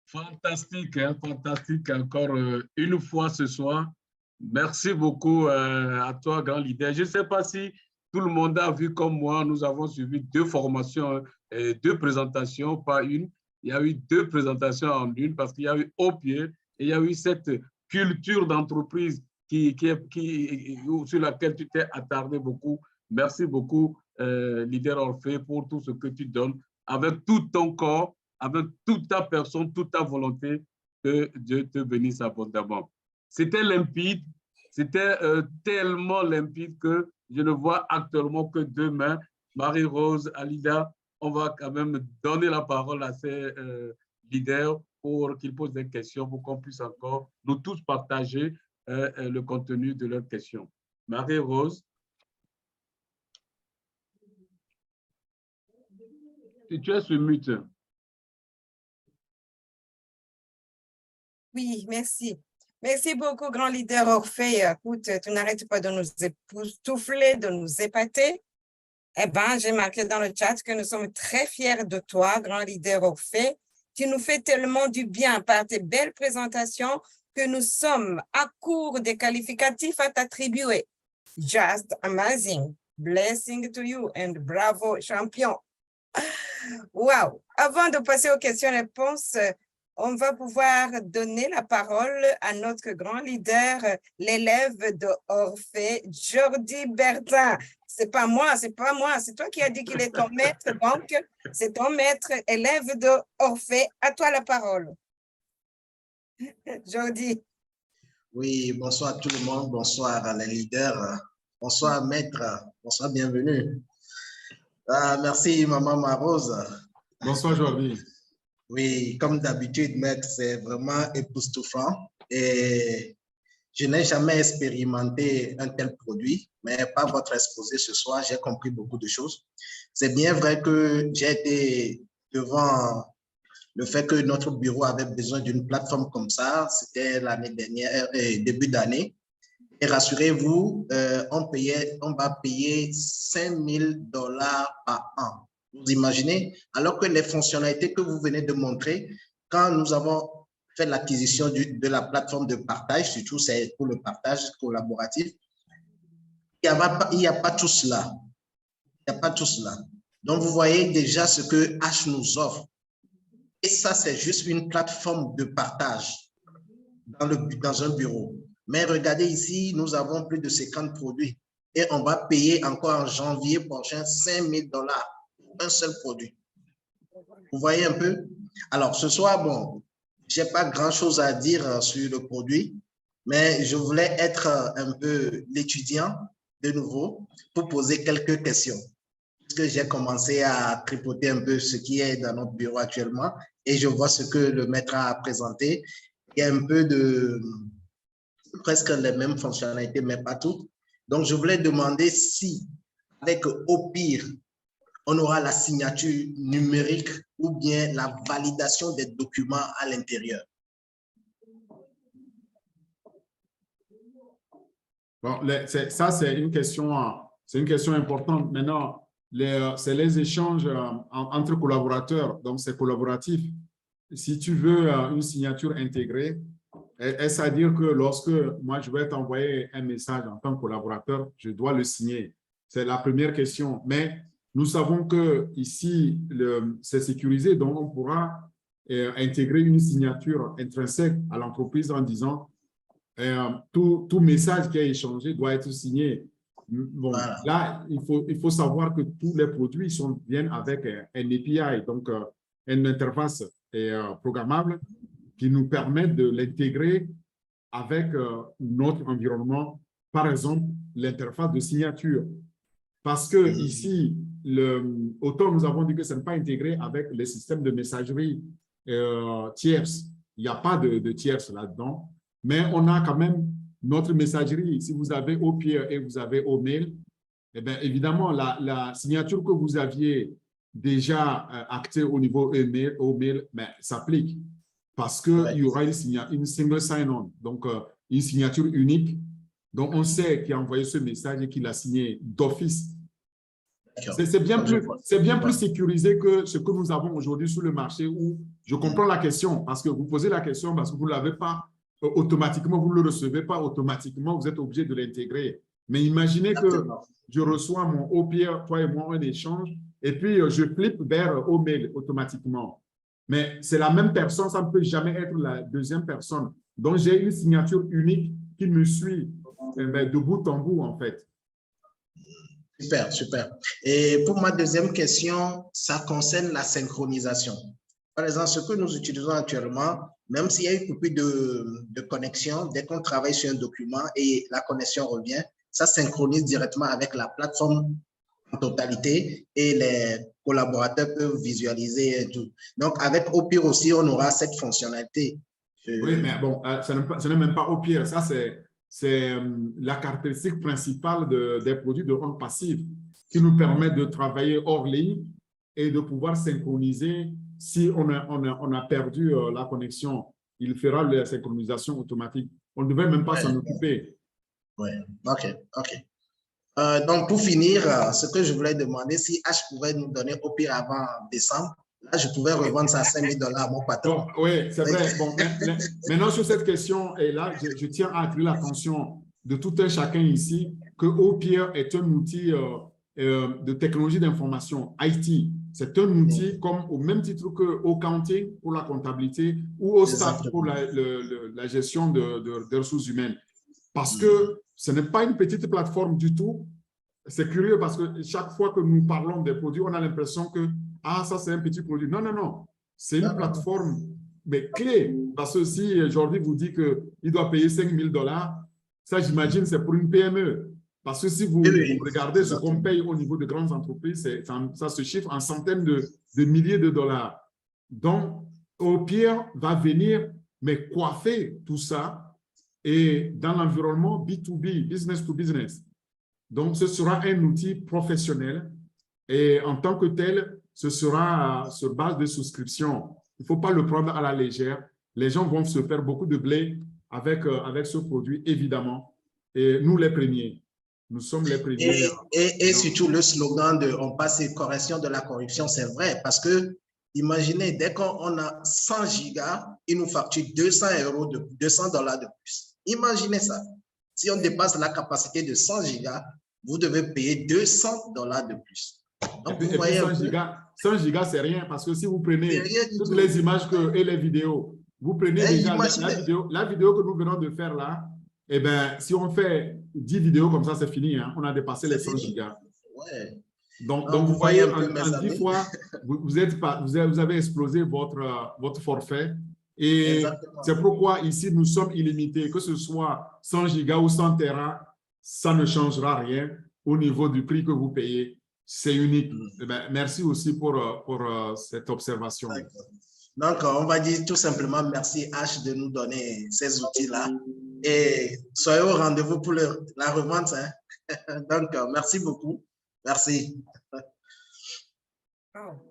Fantastique, hein, fantastique encore une fois ce soir. Merci beaucoup à toi, grand leader. Je ne sais pas si tout le monde a vu comme moi, nous avons suivi 2 formations, 2 présentations, pas une. Il y a eu 2 présentations en une parce qu'il y a eu OPR et il y a eu cette culture d'entreprise sur laquelle tu t'es attardé beaucoup. Merci beaucoup, leader Orphée, pour tout ce que tu donnes avec tout ton corps, avec toute ta personne, toute ta volonté, que Dieu te bénisse abondamment. C'était limpide, c'était tellement limpide que je ne vois actuellement que demain. Marie-Rose, Alida, on va quand même donner la parole à ces leaders pour qu'ils posent des questions, pour qu'on puisse encore nous tous partager le contenu de leurs questions. Marie-Rose. Tu es sur mute. Oui, merci. Merci beaucoup, grand leader Orphée. Écoute, tu n'arrêtes pas de nous époustoufler, de nous épater. Eh bien, j'ai marqué dans le chat que nous sommes très fiers de toi, grand leader Orphée. Tu nous fais tellement du bien par tes belles présentations que nous sommes à court des qualificatifs à t'attribuer. Just amazing. Blessing to you and bravo, champion. Wow. Avant de passer aux questions-réponses, on va pouvoir donner la parole à notre grand leader, l'élève de Orphée, Jordi Bertin. C'est pas moi, c'est toi qui as dit qu'il est ton maître, donc c'est ton maître, élève de Orphée. À toi la parole. Jordi. Oui, bonsoir tout le monde, bonsoir les leaders, bonsoir maître, bonsoir, bienvenue. Merci maman Marose. Bonsoir Jordi. Oui, comme d'habitude, maître, c'est vraiment époustouflant et je n'ai jamais expérimenté un tel produit, mais par votre exposé ce soir, j'ai compris beaucoup de choses. C'est bien vrai que j'ai été devant le fait que notre bureau avait besoin d'une plateforme comme ça, c'était l'année dernière, début d'année. Et rassurez-vous, on va payer $5 000 par an. Vous imaginez? Alors que les fonctionnalités que vous venez de montrer, quand nous avons fait l'acquisition de la plateforme de partage, surtout c'est pour le partage collaboratif, il n'y a pas tout cela. Il n'y a pas tout cela. Donc, vous voyez déjà ce que H nous offre. Et ça, c'est juste une plateforme de partage dans un bureau. Mais regardez ici, nous avons plus de 50 produits et on va payer encore en janvier prochain $5 000. Un seul produit. Vous voyez un peu? Alors, ce soir, bon, je n'ai pas grand-chose à dire sur le produit, mais je voulais être un peu l'étudiant de nouveau pour poser quelques questions. puisque j'ai commencé à tripoter un peu ce qui est dans notre bureau actuellement et je vois ce que le maître a présenté. Il y a un peu de presque les mêmes fonctionnalités, mais pas toutes. Donc, je voulais demander si, avec Opir, on aura la signature numérique ou bien la validation des documents à l'intérieur. Bon, ça, c'est une question importante. Maintenant, c'est les échanges entre collaborateurs, donc c'est collaboratif. Si tu veux une signature intégrée, est-ce à dire que lorsque moi, je vais t'envoyer un message en tant que collaborateur, je dois le signer? C'est la première question. Mais nous savons que ici, c'est sécurisé, donc on pourra intégrer une signature intrinsèque à l'entreprise en disant tout message qui est échangé doit être signé. Bon, voilà. Là, il faut savoir que tous les produits viennent avec un API, donc une interface programmable qui nous permet de l'intégrer avec notre environnement, par exemple, l'interface de signature. Parce que ici, autant nous avons dit que ce n'est pas intégré avec les systèmes de messagerie tierces. Il n'y a pas de tierces là-dedans, mais on a quand même notre messagerie. Si vous avez Opir et vous avez Omail, eh bien, évidemment, la signature que vous aviez déjà actée au niveau Omail s'applique parce qu'il y aura une single sign-on, donc une signature unique. Donc, on sait qui a envoyé ce message et qui l'a signé d'office. C'est bien plus sécurisé que ce que nous avons aujourd'hui sur le marché où je comprends la question parce que vous posez la question parce que vous ne l'avez pas automatiquement, vous ne le recevez pas automatiquement, vous êtes obligé de l'intégrer. Mais imaginez que je reçois mon Opir, toi et moi, un échange, et puis je flippe vers Omail automatiquement. Mais c'est la même personne, ça ne peut jamais être la deuxième personne. Donc, j'ai une signature unique qui me suit de bout en bout, en fait. Super, super. Et pour ma deuxième question, ça concerne la synchronisation. Par exemple, ce que nous utilisons actuellement, même s'il y a une coupure de connexion, dès qu'on travaille sur un document et la connexion revient, ça synchronise directement avec la plateforme en totalité et les collaborateurs peuvent visualiser et tout. Donc, avec Opir aussi, on aura cette fonctionnalité. Oui, mais bon, ce n'est même pas Opir. Ça, c'est la caractéristique principale des produits de rente passive qui nous permet de travailler hors ligne et de pouvoir synchroniser. Si on a perdu la connexion, il fera la synchronisation automatique. On ne devait même pas s'en occuper. Oui, OK. Donc, pour finir, ce que je voulais demander, si H pouvait nous donner Opir avant décembre, là, je pouvais revendre ça à $5 000 à mon patron. Bon, oui, c'est vrai. Bon, maintenant, sur cette question, et là, je tiens à attirer l'attention de tout un chacun ici, que Opir est un outil de technologie d'information, IT. C'est un outil comme au même titre que Accounting pour la comptabilité ou au staff pour la gestion des ressources humaines. Parce que ce n'est pas une petite plateforme du tout. C'est curieux parce que chaque fois que nous parlons des produits, on a l'impression que ça c'est un petit produit. Non, non, non. C'est une plateforme mais clé. Parce que si aujourd'hui vous dit qu'il doit payer $5 000, ça j'imagine c'est pour une PME. Parce que si vous regardez ce qu'on paye au niveau de grandes entreprises, ça se chiffre en centaines de milliers de dollars. Donc, Opir va venir mais coiffer tout ça et dans l'environnement B2B, business to business. Donc, ce sera un outil professionnel et en tant que tel, ce sera sur base de souscription. Il ne faut pas le prendre à la légère. Les gens vont se faire beaucoup de blé avec ce produit, évidemment. Et nous, les premiers. Nous sommes les premiers. Et surtout, le slogan de « on passe une correction de la corruption », c'est vrai parce que imaginez, dès qu'on a 100 gigas, ils nous facturent $200 de plus. Imaginez ça. Si on dépasse la capacité de 100 gigas, vous devez payer $200 de plus. Donc, vous voyez 100 gigas, c'est rien parce que si vous prenez toutes les images et les vidéos, vous prenez déjà la vidéo que nous venons de faire là, eh bien, si on fait 10 vidéos comme ça, c'est fini. Hein? On a dépassé les 100 gigas. Ouais. Donc vous voyez, en 10 fois, vous avez explosé votre forfait. Et c'est pourquoi ici, nous sommes illimités. Que ce soit 100 gigas ou 100 Tera, ça ne changera rien au niveau du prix que vous payez. c'est unique. Eh bien, merci aussi pour cette observation. Donc, on va dire tout simplement merci H de nous donner ces outils-là et soyez au rendez-vous pour la revente. Hein. Donc, merci beaucoup. Merci. Oh.